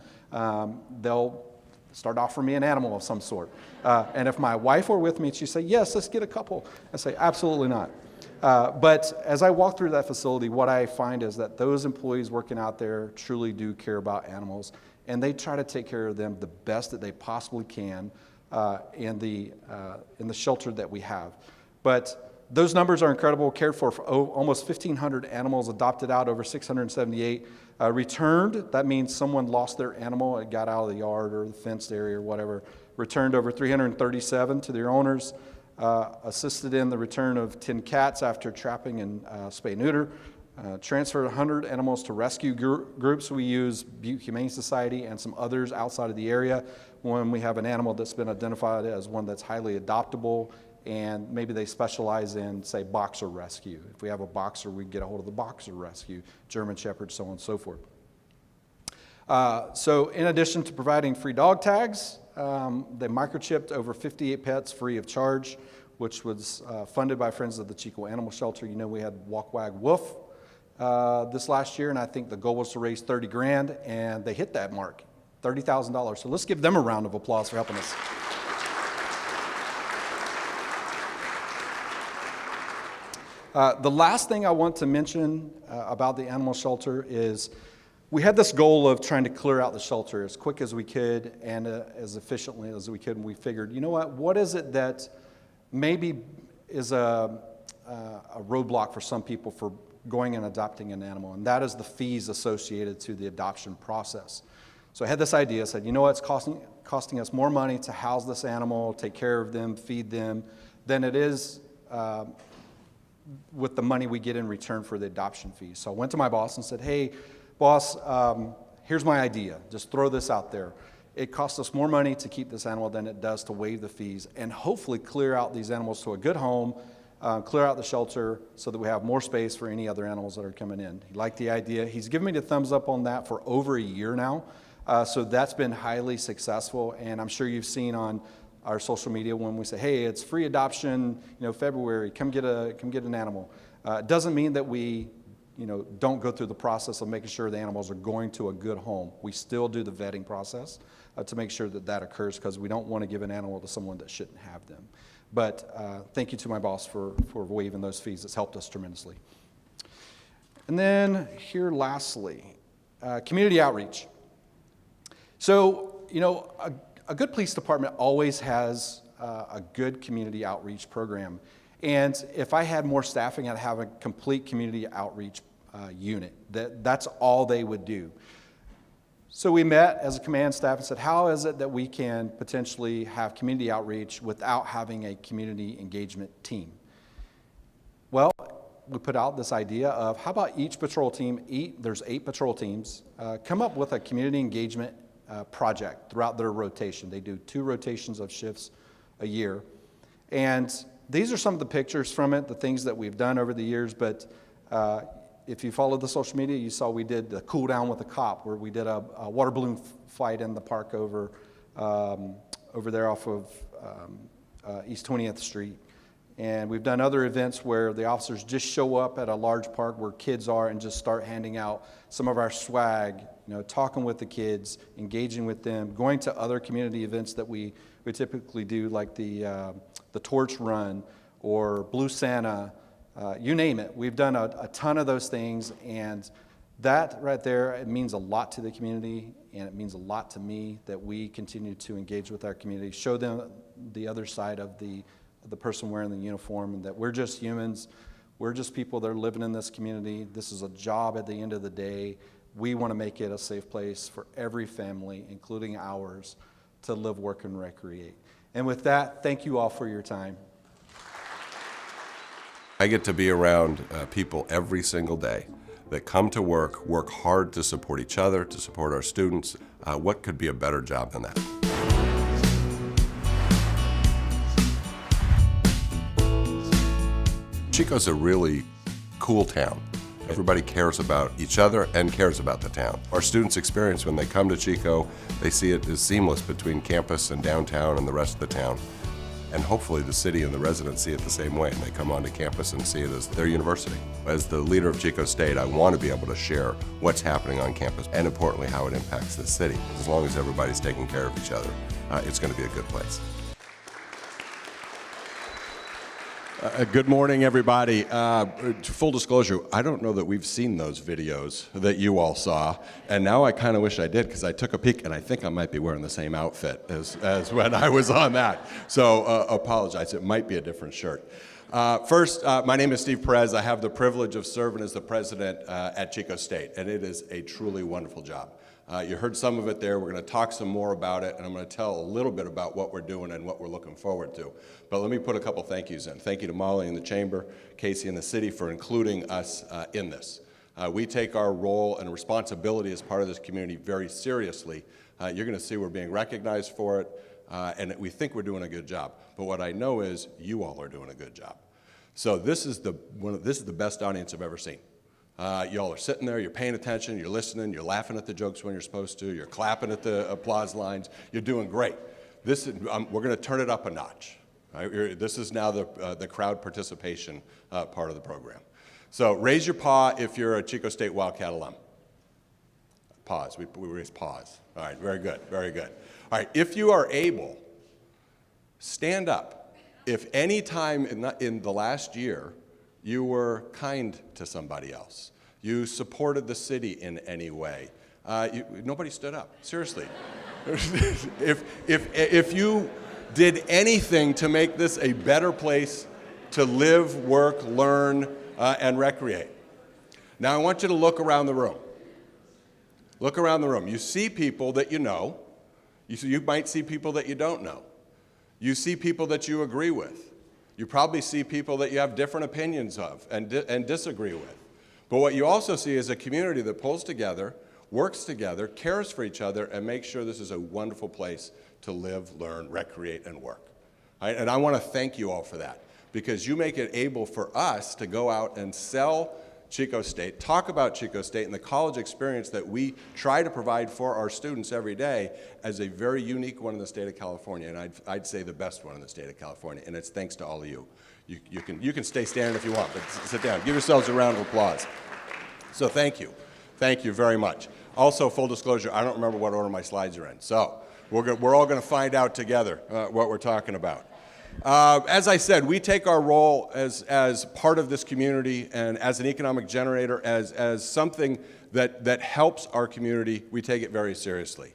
they'll start offering me an animal of some sort. And if my wife were with me, she'd say, yes, let's get a couple. I say, absolutely not. But as I walk through that facility, what I find is that those employees working out there truly do care about animals, and they try to take care of them the best that they possibly can in the shelter that we have. But those numbers are incredible. Cared for almost 1,500 animals, adopted out over 678. Returned, that means someone lost their animal, it got out of the yard or the fenced area or whatever. Returned over 337 to their owners. Assisted in the return of 10 cats after trapping and spay-neuter. Transferred 100 animals to rescue groups. We use Butte Humane Society and some others outside of the area when we have an animal that's been identified as one that's highly adoptable, and maybe they specialize in, say, boxer rescue. If we have a boxer, we get a hold of the boxer rescue, German Shepherd, so on and so forth. So in addition to providing free dog tags, they microchipped over 58 pets free of charge, which was funded by Friends of the Chico Animal Shelter. You know, we had Walk Wag Woof this last year, and I think the goal was to raise 30 grand, and they hit that mark, $30,000. So let's give them a round of applause for helping us. The last thing I want to mention about the animal shelter is we had this goal of trying to clear out the shelter as quick as we could and as efficiently as we could. And we figured, you know what is it that maybe is a roadblock for some people for going and adopting an animal? And that is the fees associated to the adoption process. So I had this idea. I said, you know what, it's costing us more money to house this animal, take care of them, feed them, than it is with the money we get in return for the adoption fees. So I went to my boss and said, hey, boss, here's my idea. Just throw this out there. It costs us more money to keep this animal than it does to waive the fees and hopefully clear out these animals to a good home, clear out the shelter so that we have more space for any other animals that are coming in. He liked the idea. He's given me the thumbs up on that for over a year now. So that's been highly successful, and I'm sure you've seen on our social media when we say, hey, it's free adoption, February, come get an animal. It doesn't mean that we don't go through the process of making sure the animals are going to a good home. We still do the vetting process to make sure that occurs, because we don't want to give an animal to someone that shouldn't have them. But thank you to my boss for waiving those fees. It's helped us tremendously. And then here lastly, community outreach. So, a good police department always has a good community outreach program. And if I had more staffing, I'd have a complete community outreach unit. That's all they would do. So we met as a command staff and said, how is it that we can potentially have community outreach without having a community engagement team? Well, we put out this idea of how about each patrol team, there's 8 patrol teams, come up with a community engagement project throughout their rotation. They do 2 rotations of shifts a year. And these are some of the pictures from it, the things that we've done over the years. But if you followed the social media, you saw we did the Cool Down with a Cop, where we did a water balloon fight in the park over there off of East 20th Street. And we've done other events where the officers just show up at a large park where kids are and just start handing out some of our swag, talking with the kids, engaging with them, going to other community events that we typically do, like the Torch Run or Blue Santa, you name it. We've done a ton of those things, and that right there, it means a lot to the community, and it means a lot to me that we continue to engage with our community, show them the other side of the person wearing the uniform, and that we're just humans. We're just people that are living in this community. This is a job at the end of the day. We want to make it a safe place for every family, including ours, to live, work, and recreate. And with that, thank you all for your time. I get to be around people every single day that come to work hard to support each other, to support our students. What could be a better job than that? Chico's a really cool town. Everybody cares about each other and cares about the town. Our students experience when they come to Chico, they see it as seamless between campus and downtown and the rest of the town. And hopefully the city and the residents see it the same way, and they come onto campus and see it as their university. As the leader of Chico State, I want to be able to share what's happening on campus and importantly how it impacts the city. As long as everybody's taking care of each other, it's going to be a good place. Good morning, everybody. Full disclosure, I don't know that we've seen those videos that you all saw, and now I kind of wish I did because I took a peek and I think I might be wearing the same outfit as when I was on that. So apologize, it might be a different shirt. First, my name is Steve Perez. I have the privilege of serving as the president at Chico State, and it is a truly wonderful job. You heard some of it there. We're going to talk some more about it, and I'm going to tell a little bit about what we're doing and what we're looking forward to. But let me put a couple thank yous in. Thank you to Molly in the chamber, Casey in the city for including us in this. We take our role and responsibility as part of this community very seriously. You're going to see we're being recognized for it, and we think we're doing a good job. But what I know is you all are doing a good job. So this is the best audience I've ever seen. Y'all are sitting there, you're paying attention, you're listening, you're laughing at the jokes when you're supposed to, you're clapping at the applause lines, you're doing great. We're going to turn it up a notch. Right? This is now the crowd participation part of the program. So raise your paw if you're a Chico State Wildcat alum. Pause, we raise paws. All right, very good, very good. All right, if you are able, stand up. If any time in the last year you were kind to somebody else, you supported the city in any way, nobody stood up, seriously. If you did anything to make this a better place to live, work, learn, and recreate. Now I want you to look around the room. Look around the room. You see people that you know. You might see people that you don't know. You see people that you agree with. You probably see people that you have different opinions of and disagree with. But what you also see is a community that pulls together, works together, cares for each other, and makes sure this is a wonderful place to live, learn, recreate, and work. Right? And I want to thank you all for that, because you make it able for us to go out and sell Chico State, talk about Chico State and the college experience that we try to provide for our students every day as a very unique one in the state of California, and I'd say the best one in the state of California, and it's thanks to all of you. You can stay standing if you want, but sit down. Give yourselves a round of applause. So thank you. Thank you very much. Also, full disclosure, I don't remember what order my slides are in, so we're all going to find out together what we're talking about. As I said, we take our role as part of this community and as an economic generator, as something that helps our community. We take it very seriously.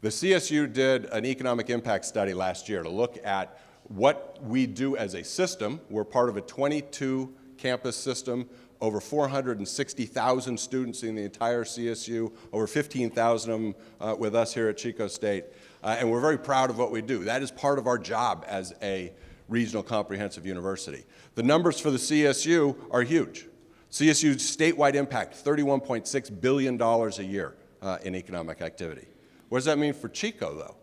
The CSU did an economic impact study last year to look at what we do as a system. We're part of a 22 campus system, over 460,000 students in the entire CSU, over 15,000 of them with us here at Chico State. And we're very proud of what we do. That is part of our job as a regional comprehensive university. The numbers for the CSU are huge. CSU's statewide impact, $31.6 billion a year in economic activity. What does that mean for Chico, though?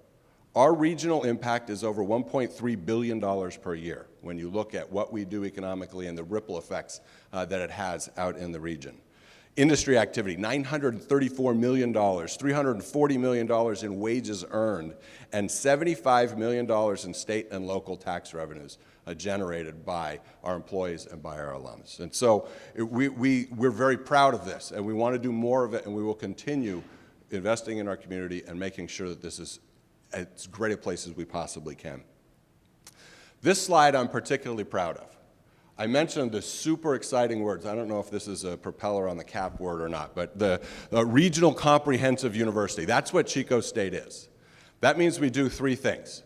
Our regional impact is over $1.3 billion per year when you look at what we do economically and the ripple effects that it has out in the region. Industry activity, $934 million, $340 million in wages earned, and $75 million in state and local tax revenues generated by our employees and by our alums. And so we're very proud of this, and we want to do more of it, and we will continue investing in our community and making sure that this is as great a place as we possibly can. This slide I'm particularly proud of. I mentioned the super exciting words. I don't know if this is a propeller on the cap word or not, but the regional comprehensive university. That's what Chico State is. That means we do three things.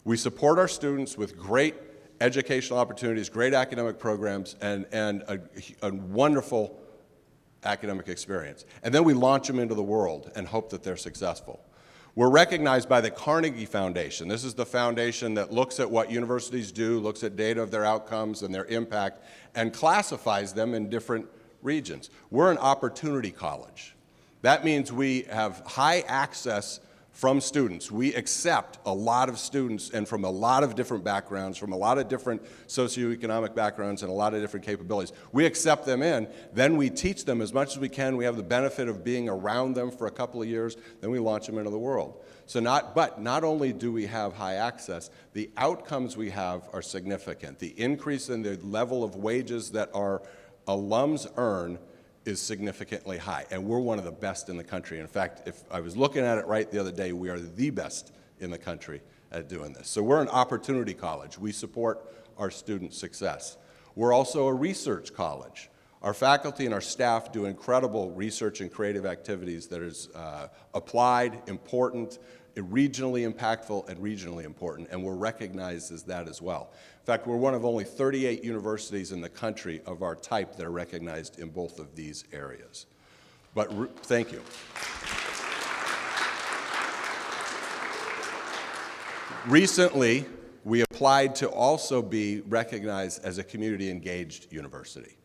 We support our students with great educational opportunities, great academic programs, and a wonderful academic experience. And then we launch them into the world and hope that they're successful. We're recognized by the Carnegie Foundation. This is the foundation that looks at what universities do, looks at data of their outcomes and their impact, and classifies them in different regions. We're an opportunity college. That means we have high access from students. We accept a lot of students and from a lot of different backgrounds, from a lot of different socioeconomic backgrounds and a lot of different capabilities. We accept them in, then we teach them as much as we can. We have the benefit of being around them for a couple of years, then we launch them into the world. But not only do we have high access, the outcomes we have are significant. The increase in the level of wages that our alums earn is significantly high, and we're one of the best in the country. In fact, if I was looking at it right the other day, we are the best in the country at doing this. So we're an opportunity college. We support our student success. We're also a research college. Our faculty and our staff do incredible research and creative activities that is applied, important, regionally impactful, and regionally important, and we're recognized as that as well. In fact, we're one of only 38 universities in the country of our type that are recognized in both of these areas. But thank you. Recently, we applied to also be recognized as a community engaged university,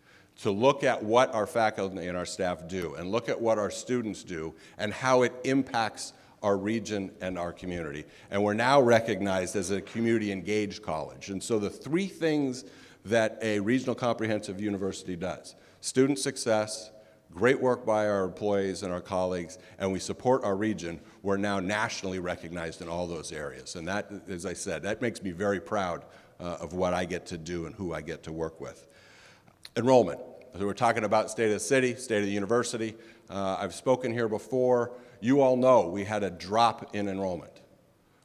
to look at what our faculty and our staff do, and look at what our students do, and how it impacts our region and our community. And we're now recognized as a community engaged college. And so the three things that a regional comprehensive university does: student success, great work by our employees and our colleagues, and we support our region. We're now nationally recognized in all those areas. And that, as I said, that makes me very proud of what I get to do and who I get to work with. Enrollment. So we're talking about state of the city, state of the university. I've spoken here before. You all know we had a drop in enrollment.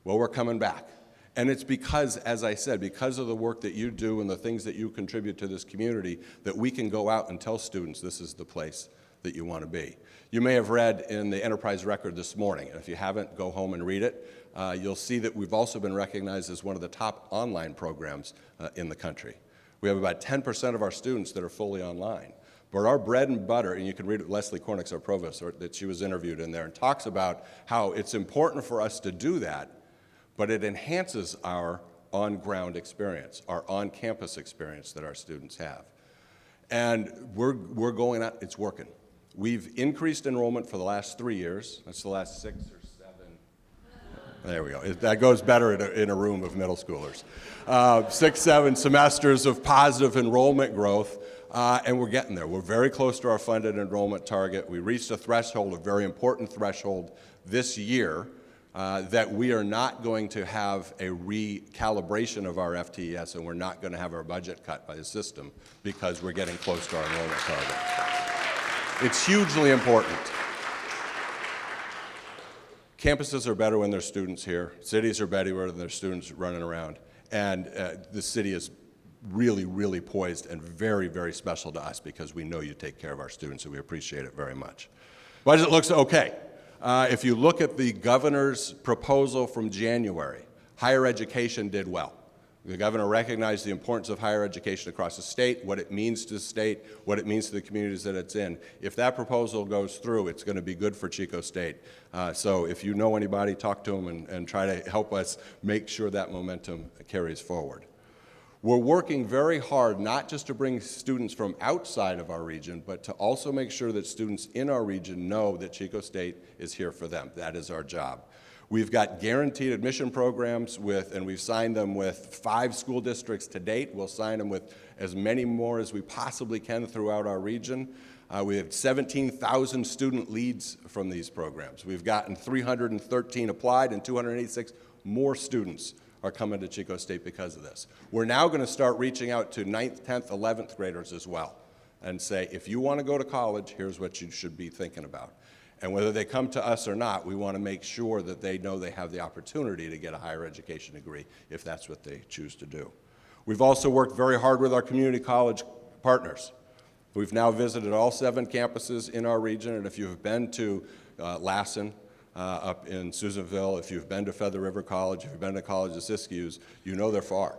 Well, we're coming back. And it's because, as I said, because of the work that you do and the things that you contribute to this community, that we can go out and tell students this is the place that you want to be. You may have read in the Enterprise Record this morning, and if you haven't, go home and read it. You'll see that we've also been recognized as one of the top online programs in the country. We have about 10% of our students that are fully online. But our bread and butter, and you can read it, Leslie Cornix, our provost, that she was interviewed in there, and talks about how it's important for us to do that, but it enhances our on-ground experience, our on-campus experience that our students have. And we're going out, it's working. We've increased enrollment for the last 3 years. That's the last 6 or 7. There we go. That goes better in a room of middle schoolers. 6, 7 semesters of positive enrollment growth. And we're getting there. We're very close to our funded enrollment target. We reached a threshold, a very important threshold this year, that we are not going to have a recalibration of our FTES, and we're not going to have our budget cut by the system because we're getting close to our enrollment target. It's hugely important. Campuses are better when there's students here. Cities are better when there's students running around. And the city is really, really poised and very, very special to us because we know you take care of our students, and we appreciate it very much. Budget looks okay. If you look at the governor's proposal from January, higher education did well. The governor recognized the importance of higher education across the state, what it means to the state, what it means to the communities that it's in. If that proposal goes through, it's going to be good for Chico State. So if you know anybody, talk to them and try to help us make sure that momentum carries forward. We're working very hard not just to bring students from outside of our region, but to also make sure that students in our region know that Chico State is here for them. That is our job. We've got guaranteed admission programs and we've signed them with 5 school districts to date. We'll sign them with as many more as we possibly can throughout our region. We have 17,000 student leads from these programs. We've gotten 313 applied and 286 more students are coming to Chico State because of this. We're now going to start reaching out to 9th, 10th, 11th graders as well and say, if you want to go to college, here's what you should be thinking about. And whether they come to us or not, we want to make sure that they know they have the opportunity to get a higher education degree if that's what they choose to do. We've also worked very hard with our community college partners. We've now visited all 7 campuses in our region, and if you have been to Lassen, up in Susanville, if you've been to Feather River College, if you've been to College of Siskiyous, you know they're far.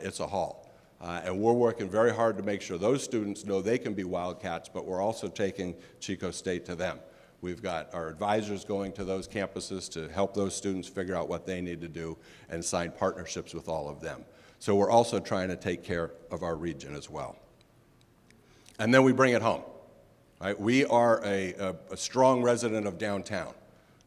It's a haul. And we're working very hard to make sure those students know they can be Wildcats, but we're also taking Chico State to them. We've got our advisors going to those campuses to help those students figure out what they need to do and sign partnerships with all of them. So we're also trying to take care of our region as well. And then we bring it home. Right? We are a strong resident of downtown.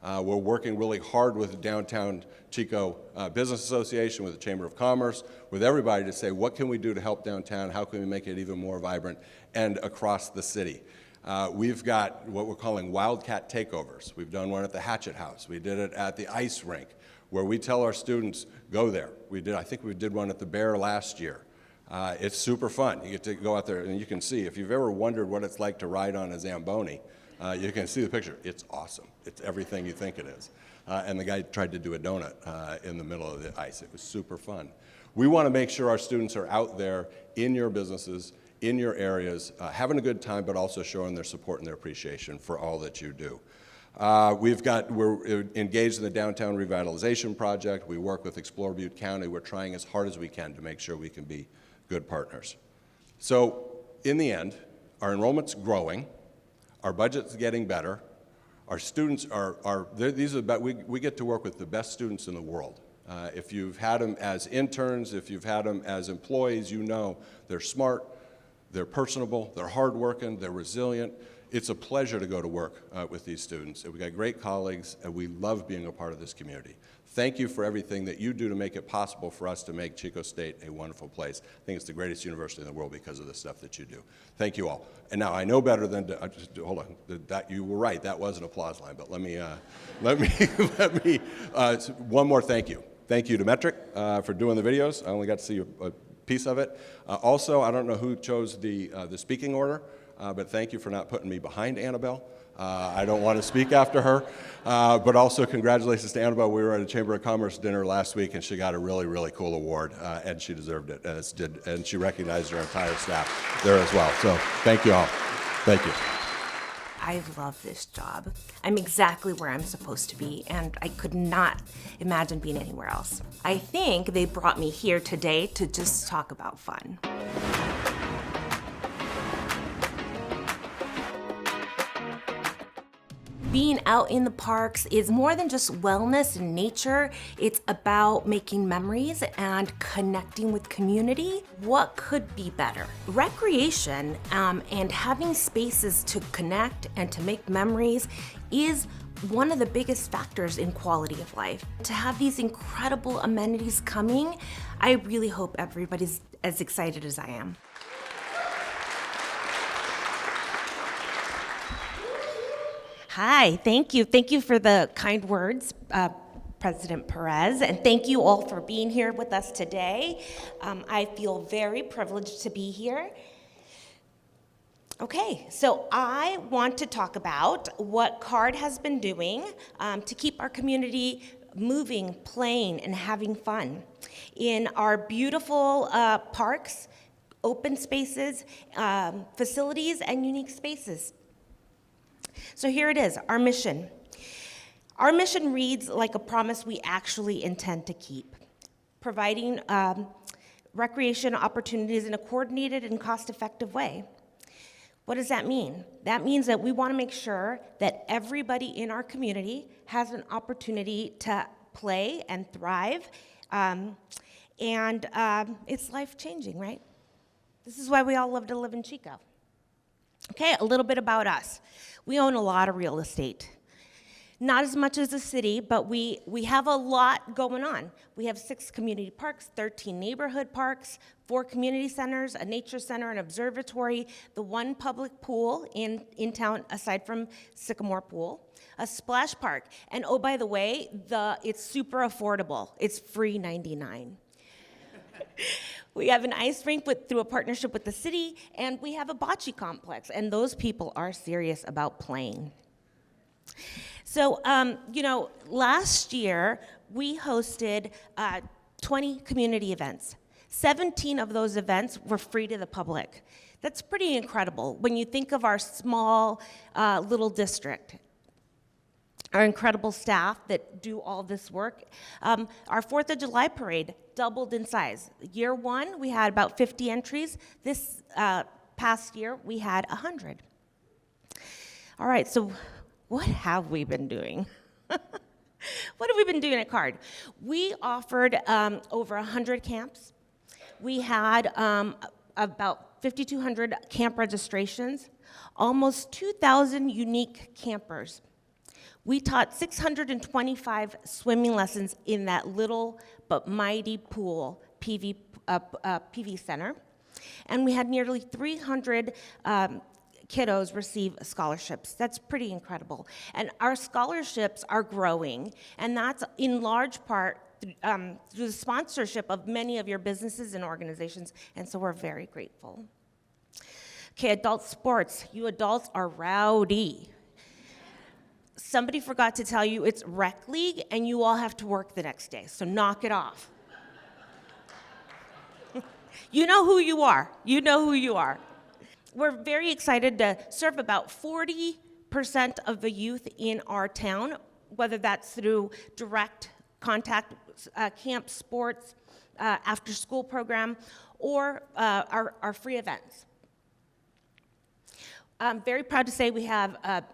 We're working really hard with the Downtown Chico Business Association, with the Chamber of Commerce, with everybody to say, what can we do to help downtown? How can we make it even more vibrant and across the city? We've got what we're calling Wildcat takeovers. We've done one at the Hatchet House. We did it at the ice rink, where we tell our students, go there. I think we did one at the Bear last year. It's super fun. You get to go out there and you can see, if you've ever wondered what it's like to ride on a Zamboni, you can see the picture. It's awesome. It's everything you think it is. And the guy tried to do a donut in the middle of the ice. It was super fun. We want to make sure our students are out there in your businesses, in your areas, having a good time, but also showing their support and their appreciation for all that you do. We're engaged in the Downtown Revitalization Project. We work with Explore Butte County. We're trying as hard as we can to make sure we can be good partners. So in the end, our enrollment's growing, our budget's getting better, our students we get to work with the best students in the world. If you've had them as interns, if you've had them as employees, you know they're smart, they're personable, they're hardworking, they're resilient. It's a pleasure to go to work with these students. We've got great colleagues, and we love being a part of this community. Thank you for everything that you do to make it possible for us to make Chico State a wonderful place. I think it's the greatest university in the world because of the stuff that you do. Thank you all. And now I know better than to, hold on. That you were right. That was an applause line. But let me one more thank you. Thank you to Metric for doing the videos. I only got to see a piece of it. Also, I don't know who chose the speaking order, but thank you for not putting me behind Annabelle. I don't want to speak after her, but also congratulations to Annabelle. We were at a Chamber of Commerce dinner last week, and she got a really, really cool award, and she deserved it, and she recognized her entire staff there as well. So thank you all. Thank you. I love this job. I'm exactly where I'm supposed to be, and I could not imagine being anywhere else. I think they brought me here today to just talk about fun. Being out in the parks is more than just wellness and nature. It's about making memories and connecting with community. What could be better? Recreation and having spaces to connect and to make memories is one of the biggest factors in quality of life. To have these incredible amenities coming, I really hope everybody's as excited as I am. Hi, thank you. Thank you for the kind words, President Perez, and thank you all for being here with us today. I feel very privileged to be here. Okay, so I want to talk about what CARD has been doing to keep our community moving, playing, and having fun in our beautiful parks, open spaces, facilities, and unique spaces. So here it is, our mission. Our mission reads like a promise we actually intend to keep, providing recreation opportunities in a coordinated and cost-effective way. What does that mean? That means that we want to make sure that everybody in our community has an opportunity to play and thrive, and it's life-changing, right? This is why we all love to live in Chico. Okay, a little bit about us. We own a lot of real estate. Not as much as the city, but we have a lot going on. We have 6 community parks, 13 neighborhood parks, 4 community centers, a nature center, an observatory, the 1 public pool in town aside from Sycamore Pool, a splash park, and oh, by the way, it's super affordable. It's free $99. We have an ice rink through a partnership with the city, and we have a bocce complex, and those people are serious about playing. So, last year, we hosted 20 community events. 17 of those events were free to the public. That's pretty incredible when you think of our small little district. Our incredible staff that do all this work. Our 4th of July parade doubled in size. Year 1, we had about 50 entries. This past year, we had 100. All right, so what have we been doing? What have we been doing at CARD? We offered over 100 camps. We had about 5,200 camp registrations, almost 2,000 unique campers. We taught 625 swimming lessons in that little but mighty pool, PV Center. And we had nearly 300 kiddos receive scholarships. That's pretty incredible. And our scholarships are growing, and that's in large part through the sponsorship of many of your businesses and organizations, and so we're very grateful. Okay, adult sports. You adults are rowdy. Somebody forgot to tell you it's rec league, and you all have to work the next day, so knock it off. You know who you are. You know who you are. We're very excited to serve about 40% of the youth in our town, whether that's through direct contact, camp sports, after-school program, or our free events. I'm very proud to say we have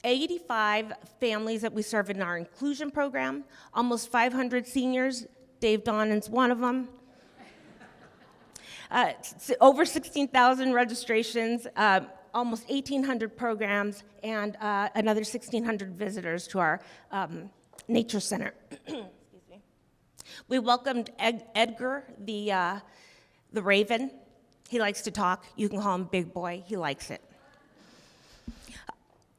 85 families that we serve in our inclusion program, almost 500 seniors. Dave Donnan's one of them. Over 16,000 registrations, almost 1,800 programs, and another 1,600 visitors to our nature center. Excuse me. We welcomed Edgar, the raven. He likes to talk. You can call him Big Boy. He likes it.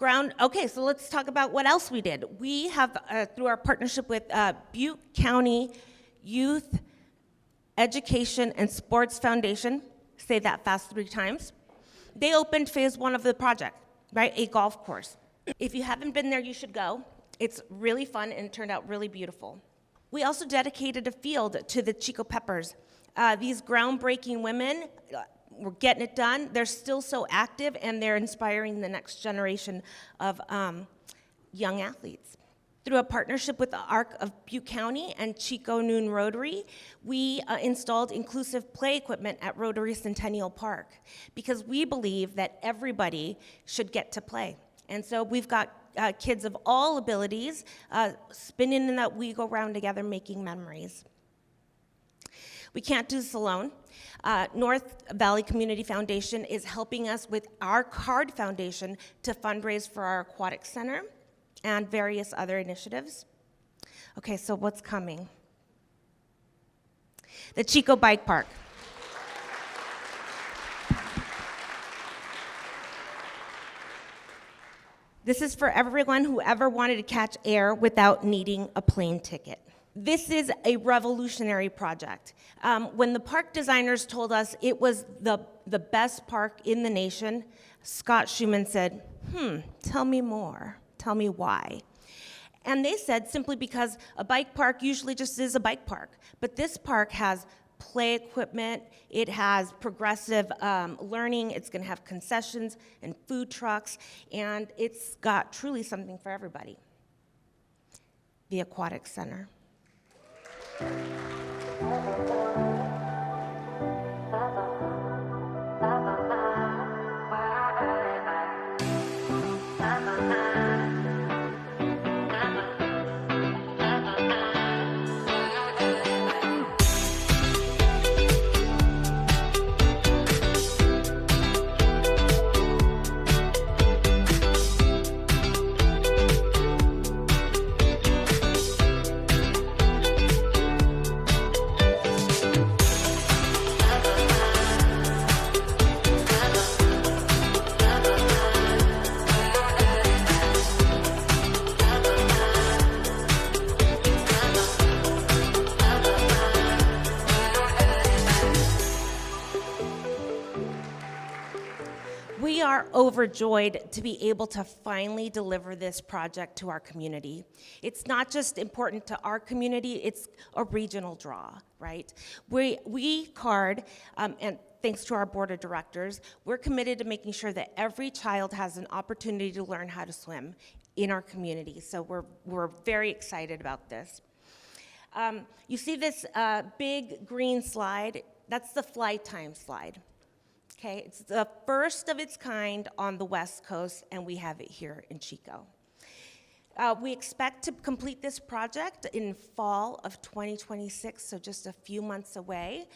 Okay, so let's talk about what else we did. We have, through our partnership with Butte County Youth Education and Sports Foundation, say that fast 3 times, they opened phase 1 of the project, right? A golf course. If you haven't been there, you should go. It's really fun and it turned out really beautiful. We also dedicated a field to the Chico Peppers. These groundbreaking women were getting it done. They're still so active and they're inspiring the next generation of young athletes. Through a partnership with the ARC of Butte County and Chico Noon Rotary, we installed inclusive play equipment at Rotary Centennial Park because we believe that everybody should get to play. And so we've got kids of all abilities spinning in that we go round together making memories. We can't do this alone. North Valley Community Foundation is helping us with our CARD Foundation to fundraise for our aquatic center and various other initiatives. Okay, so what's coming? The Chico Bike Park. This is for everyone who ever wanted to catch air without needing a plane ticket. This is a revolutionary project. When the park designers told us it was the best park in the nation, Scott Schumann said, tell me more. Tell me why. And they said simply because a bike park usually just is a bike park. But this park has play equipment, it has progressive learning, it's going to have concessions and food trucks, and it's got truly something for everybody. The Aquatic Center. We are overjoyed to be able to finally deliver this project to our community. It's not just important to our community, it's a regional draw, right? We CARD, and thanks to our board of directors, we're committed to making sure that every child has an opportunity to learn how to swim in our community. So we're very excited about this. You see this big green slide? That's the flight time slide. Okay, it's the first of its kind on the West Coast, and we have it here in Chico. We expect to complete this project in fall of 2026, so just a few months away.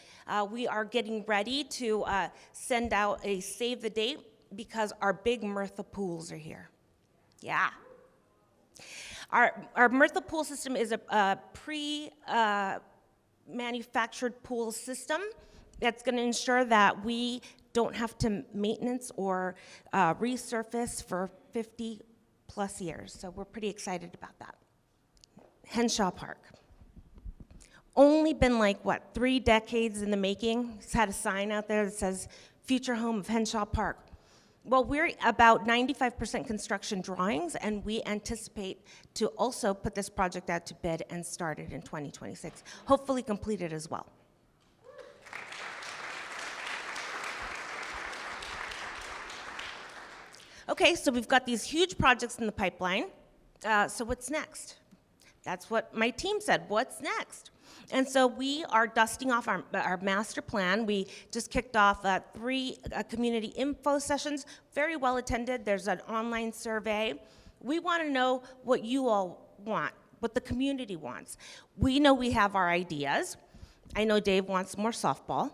We are getting ready to send out a save the date because our big Mirtha pools are here. Yeah. Our Mirtha pool system is a pre-manufactured pool system that's going to ensure that we don't have to maintenance or resurface for 50 plus years. So we're pretty excited about that. Henshaw Park. Only been like, 3 decades in the making. It's had a sign out there that says, future home of Henshaw Park. Well, we're about 95% construction drawings, and we anticipate to also put this project out to bid and start it in 2026, hopefully complete it as well. Okay, so we've got these huge projects in the pipeline. So what's next? That's what my team said, what's next? And so we are dusting off our master plan. We just kicked off 3 community info sessions, very well attended. There's an online survey. We want to know what you all want, what the community wants. We know we have our ideas. I know Dave wants more softball.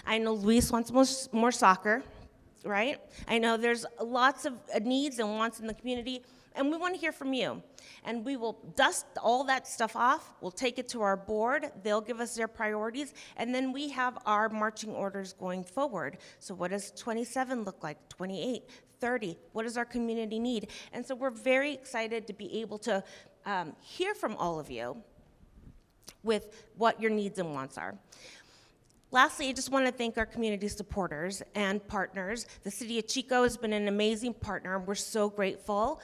I know Luis wants more soccer, right? I know there's lots of needs and wants in the community, and we want to hear from you. And we will dust all that stuff off. We'll take it to our board. They'll give us their priorities, and then we have our marching orders going forward. So what does 27 look like, 28, 30? What does our community need? And so we're very excited to be able to hear from all of you with what your needs and wants are. Lastly, I just want to thank our community supporters and partners. The City of Chico has been an amazing partner. We're so grateful.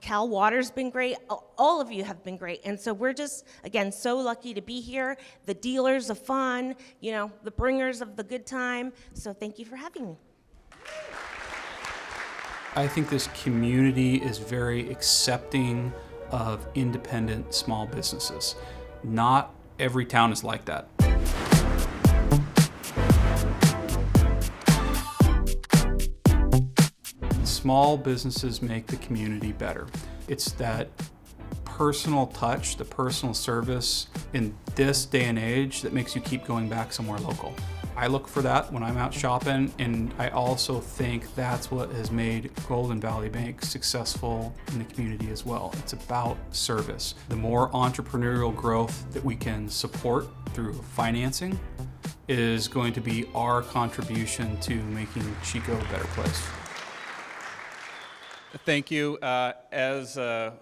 Cal Water's been great. All of you have been great. And so we're just, again, so lucky to be here. The dealers of fun, the bringers of the good time. So thank you for having me. I think this community is very accepting of independent small businesses. Not every town is like that. Small businesses make the community better. It's that personal touch, the personal service in this day and age that makes you keep going back somewhere local. I look for that when I'm out shopping, and I also think that's what has made Golden Valley Bank successful in the community as well. It's about service. The more entrepreneurial growth that we can support through financing is going to be our contribution to making Chico a better place. Thank you. As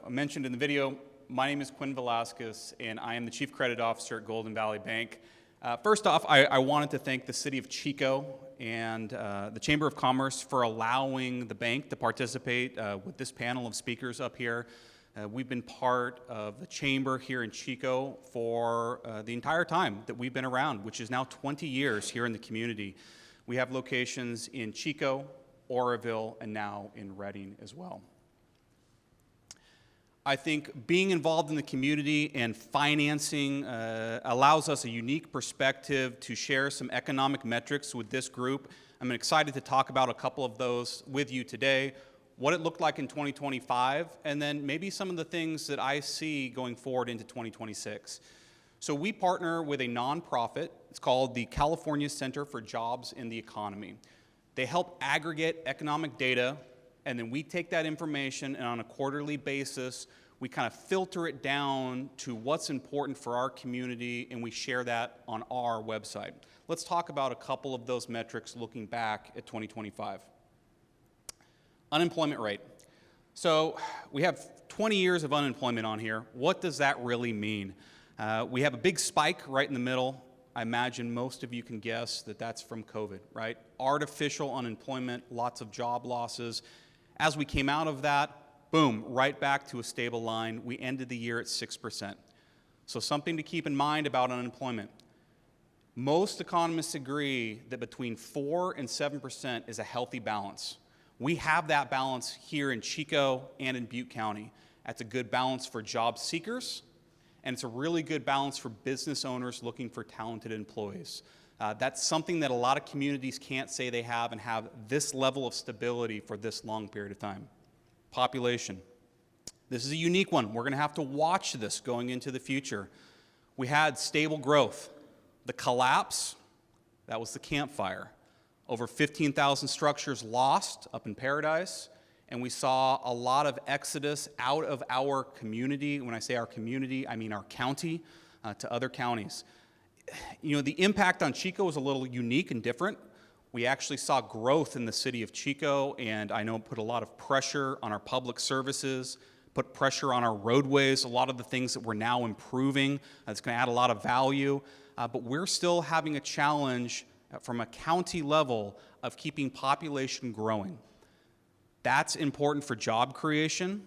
mentioned in the video, my name is Quinn Velasquez, and I am the Chief Credit Officer at Golden Valley Bank. First off, I wanted to thank the City of Chico and the Chamber of Commerce for allowing the bank to participate with this panel of speakers up here. We've been part of the Chamber here in Chico for the entire time that we've been around, which is now 20 years here in the community. We have locations in Chico, Oroville, and now in Redding as well. I think being involved in the community and financing allows us a unique perspective to share some economic metrics with this group. I'm excited to talk about a couple of those with you today, what it looked like in 2025, and then maybe some of the things that I see going forward into 2026. So we partner with a nonprofit. It's called the California Center for Jobs in the Economy. They help aggregate economic data, and then we take that information, and on a quarterly basis, we kind of filter it down to what's important for our community, and we share that on our website. Let's talk about a couple of those metrics looking back at 2025. Unemployment rate. So we have 20 years of unemployment on here. What does that really mean? We have a big spike right in the middle. I imagine most of you can guess that that's from COVID, right? Artificial unemployment, lots of job losses. As we came out of that, boom, right back to a stable line. We ended the year at 6%. So something to keep in mind about unemployment. Most economists agree that between 4 and 7% is a healthy balance. We have that balance here in Chico and in Butte County. That's a good balance for job seekers, and it's a really good balance for business owners looking for talented employees. That's something that a lot of communities can't say they have and have this level of stability for this long period of time. Population. This is a unique one. We're going to have to watch this going into the future. We had stable growth. The collapse, that was the campfire. Over 15,000 structures lost up in Paradise, and we saw a lot of exodus out of our community. When I say our community, I mean our county, to other counties. You know, the impact on Chico was a little unique and different. We actually saw growth in the city of Chico, and I know it put a lot of pressure on our public services, put pressure on our roadways, a lot of the things that we're now improving. It's going to add a lot of value, but we're still having a challenge from a county level of keeping population growing. That's important for job creation,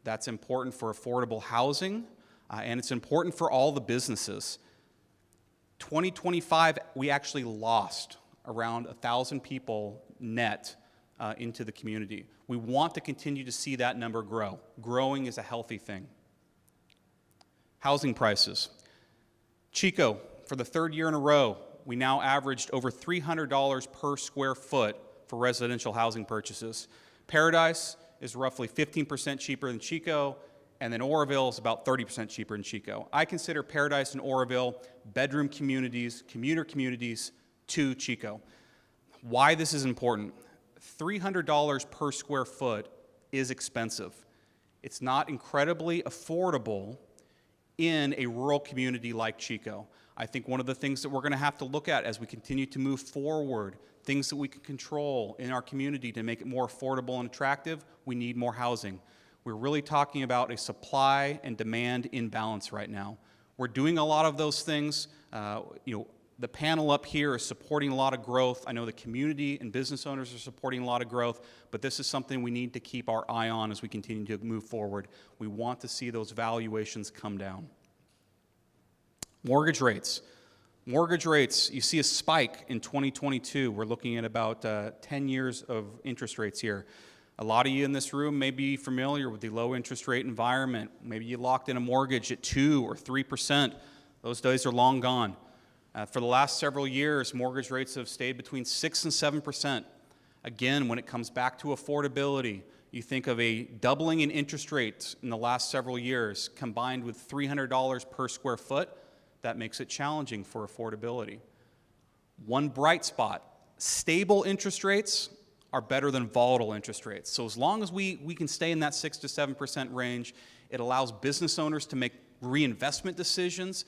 that's important for affordable housing, and it's important for all the businesses. 2025, we actually lost around 1,000 people net into the community. We want to continue to see that number grow. Growing is a healthy thing. Housing prices. Chico, for the third year in a row, we now averaged over $300 per square foot for residential housing purchases. Paradise is roughly 15% cheaper than Chico, and then Oroville is about 30% cheaper than Chico. I consider Paradise and Oroville bedroom communities, commuter communities to Chico. Why this is important: $300 per square foot is expensive. It's not incredibly affordable in a rural community like Chico. I think one of the things that we're going to have to look at as we continue to move forward, things that we can control in our community to make it more affordable and attractive, we need more housing. We're really talking about a supply and demand imbalance right now. We're doing a lot of those things. The panel up here is supporting a lot of growth. I know the community and business owners are supporting a lot of growth, but this is something we need to keep our eye on as we continue to move forward. We want to see those valuations come down. Mortgage rates. Mortgage rates, you see a spike in 2022. We're looking at about 10 years of interest rates here. A lot of you in this room may be familiar with the low interest rate environment. Maybe you locked in a mortgage at 2 or 3%. Those days are long gone. For the last several years, mortgage rates have stayed between 6 and 7%. Again, when it comes back to affordability, you think of a doubling in interest rates in the last several years combined with $300 per square foot. That makes it challenging for affordability. One bright spot: stable interest rates are better than volatile interest rates. So as long as we can stay in that 6 to 7% range, it allows business owners to make reinvestment decisions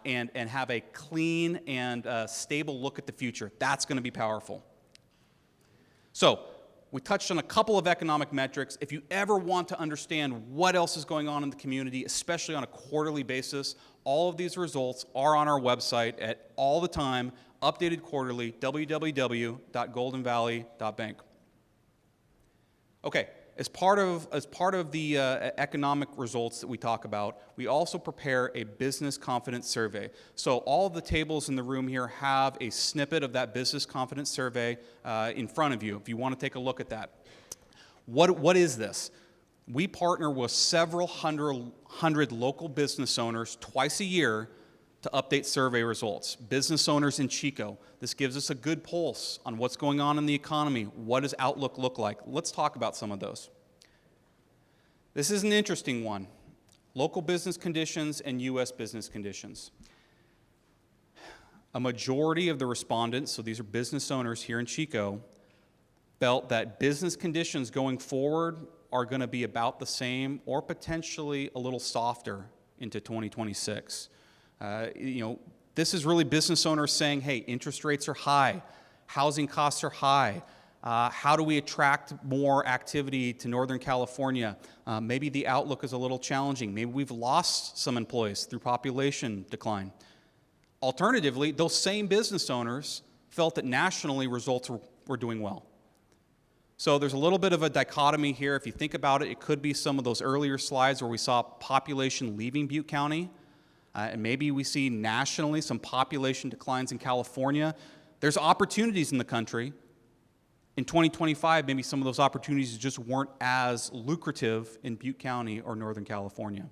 and have a clean and stable look at the future. That's going to be powerful. So we touched on a couple of economic metrics. If you ever want to understand what else is going on in the community, especially on a quarterly basis, all of these results are on our website at all the time, updated quarterly, www.goldenvalley.bank. Okay, as part of the economic results that we talk about, we also prepare a business confidence survey. So all of the tables in the room here have a snippet of that business confidence survey in front of you, if you want to take a look at that. What is this? We partner with several hundred local business owners twice a year to update survey results. Business owners in Chico. This gives us a good pulse on what's going on in the economy. What does outlook look like? Let's talk about some of those. This is an interesting one. Local business conditions and U.S. business conditions. A majority of the respondents, so these are business owners here in Chico, felt that business conditions going forward are going to be about the same or potentially a little softer into 2026. This is really business owners saying, hey, interest rates are high, housing costs are high. How do we attract more activity to Northern California? Maybe the outlook is a little challenging. Maybe we've lost some employees through population decline. Alternatively, those same business owners felt that nationally results were doing well. So there's a little bit of a dichotomy here. If you think about it, it could be some of those earlier slides where we saw population leaving Butte County. And maybe we see nationally some population declines in California. There's opportunities in the country. In 2025, maybe some of those opportunities just weren't as lucrative in Butte County or Northern California.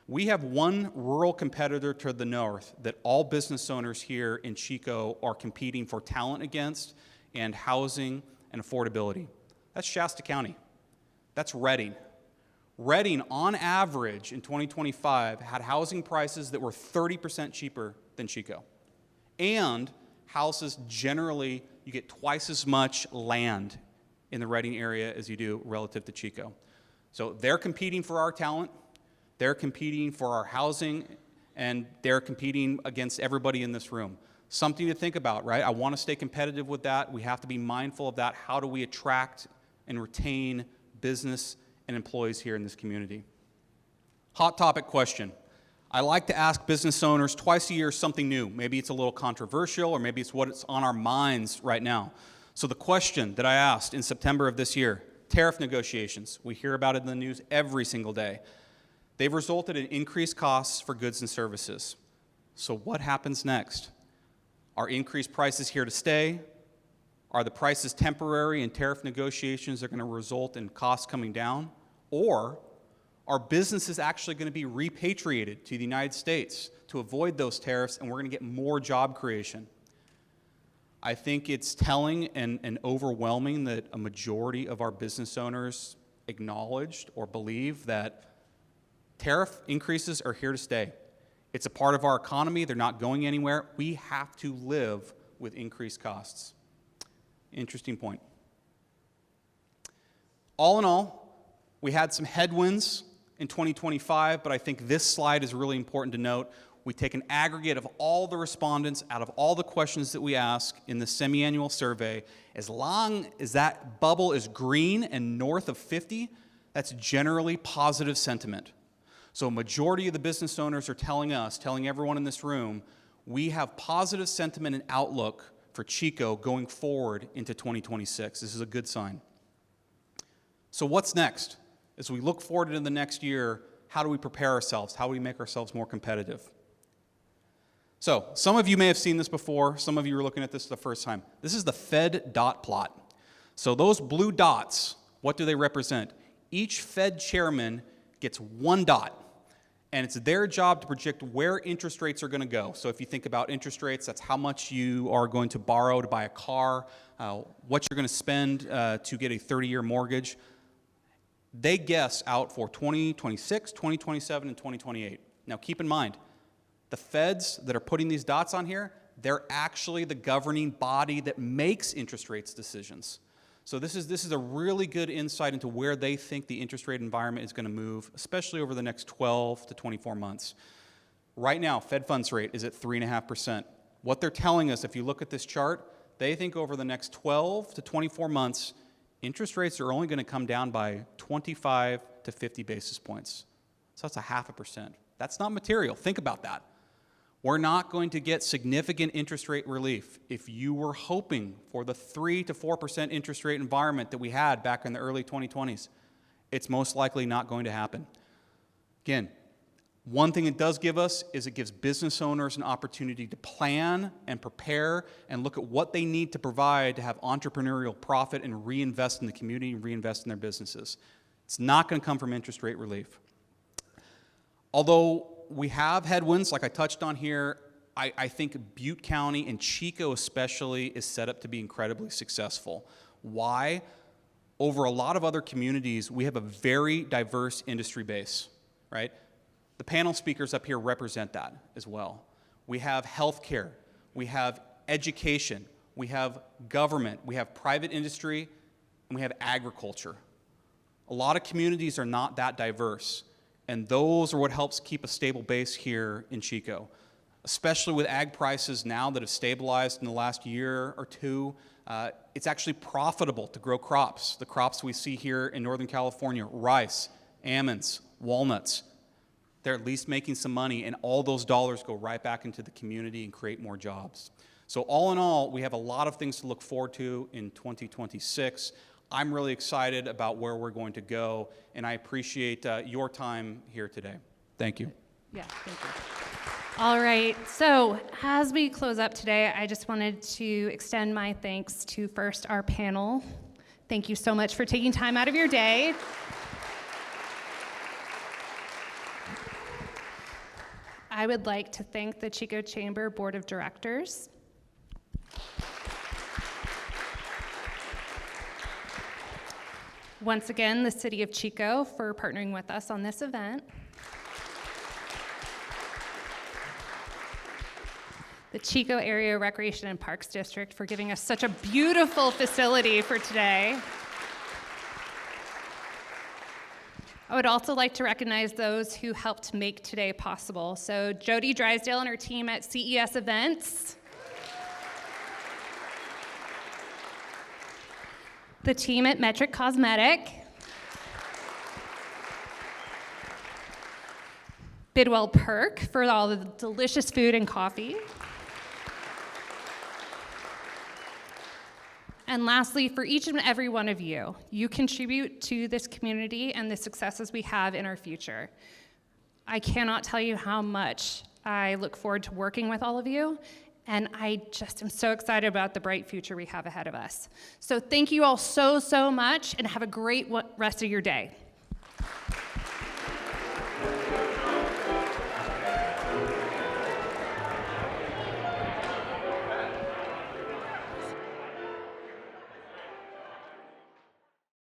We have one rural competitor to the north that all business owners here in Chico are competing for talent against and housing and affordability. That's Shasta County. That's Redding. Reading, on average, in 2025, had housing prices that were 30% cheaper than Chico. And houses generally, you get twice as much land in the Reading area as you do relative to Chico. So they're competing for our talent, they're competing for our housing, and they're competing against everybody in this room. Something to think about, right? I want to stay competitive with that. We have to be mindful of that. How do we attract and retain business and employees here in this community? Hot topic question. I like to ask business owners twice a year something new. Maybe it's a little controversial, or maybe it's what's on our minds right now. So the question that I asked in September of this year, tariff negotiations. We hear about it in the news every single day. They've resulted in increased costs for goods and services. So what happens next? Are increased prices here to stay? Are the prices temporary and tariff negotiations are going to result in costs coming down? Or are businesses actually going to be repatriated to the United States to avoid those tariffs, and we're going to get more job creation? I think it's telling and overwhelming that a majority of our business owners acknowledged or believe that tariff increases are here to stay. It's a part of our economy. They're not going anywhere. We have to live with increased costs. Interesting point. All in all, we had some headwinds in 2025, but I think this slide is really important to note. We take an aggregate of all the respondents out of all the questions that we ask in the semi-annual survey. As long as that bubble is green and north of 50, that's generally positive sentiment. So a majority of the business owners are telling us, telling everyone in this room, we have positive sentiment and outlook for Chico going forward into 2026. This is a good sign. So what's next? As we look forward into the next year, how do we prepare ourselves? How do we make ourselves more competitive? So some of you may have seen this before. Some of you are looking at this for the first time. This is the Fed dot plot. So those blue dots, what do they represent? Each Fed chairman gets one dot, and it's their job to predict where interest rates are going to go. So if you think about interest rates, that's how much you are going to borrow to buy a car, what you're going to spend to get a 30-year mortgage. They guess out for 2026, 2027, and 2028. Now keep in mind, the feds that are putting these dots on here, they're actually the governing body that makes interest rates decisions. So this is a really good insight into where they think the interest rate environment is going to move, especially over the next 12 to 24 months. Right now, Fed funds rate is at 3.5%. What they're telling us, if you look at this chart, they think over the next 12 to 24 months, interest rates are only going to come down by 25 to 50 basis points. So that's 0.5%. That's not material. Think about that. We're not going to get significant interest rate relief. If you were hoping for the 3 to 4% interest rate environment that we had back in the early 2020s, it's most likely not going to happen. Again, one thing it does give us is it gives business owners an opportunity to plan and prepare and look at what they need to provide to have entrepreneurial profit and reinvest in the community and reinvest in their businesses. It's not going to come from interest rate relief. Although we have headwinds, like I touched on here, I think Butte County and Chico especially is set up to be incredibly successful. Why? Over a lot of other communities, we have a very diverse industry base, right? The panel speakers up here represent that as well. We have healthcare, we have education, we have government, we have private industry, and we have agriculture. A lot of communities are not that diverse. And those are what helps keep a stable base here in Chico, especially with ag prices now that have stabilized in the last year or two. It's actually profitable to grow crops. The crops we see here in Northern California, rice, almonds, walnuts, they're at least making some money, and all those dollars go right back into the community and create more jobs. So all in all, we have a lot of things to look forward to in 2026. I'm really excited about where we're going to go, and I appreciate your time here today. Thank you. Yeah, thank you. All right, so as we close up today, I just wanted to extend my thanks to first our panel. Thank you so much for taking time out of your day. I would like to thank the Chico Chamber Board of Directors. Once again, the City of Chico for partnering with us on this event. The Chico Area Recreation and Parks District for giving us such a beautiful facility for today. I would also like to recognize those who helped make today possible. So Jody Drysdale and her team at CES Events. The team at Metric Cosmetic. Bidwell Perk for all the delicious food and coffee. And lastly, for each and every one of you, you contribute to this community and the successes we have in our future. I cannot tell you how much I look forward to working with all of you, and I just am so excited about the bright future we have ahead of us. So thank you all so much, and have a great rest of your day.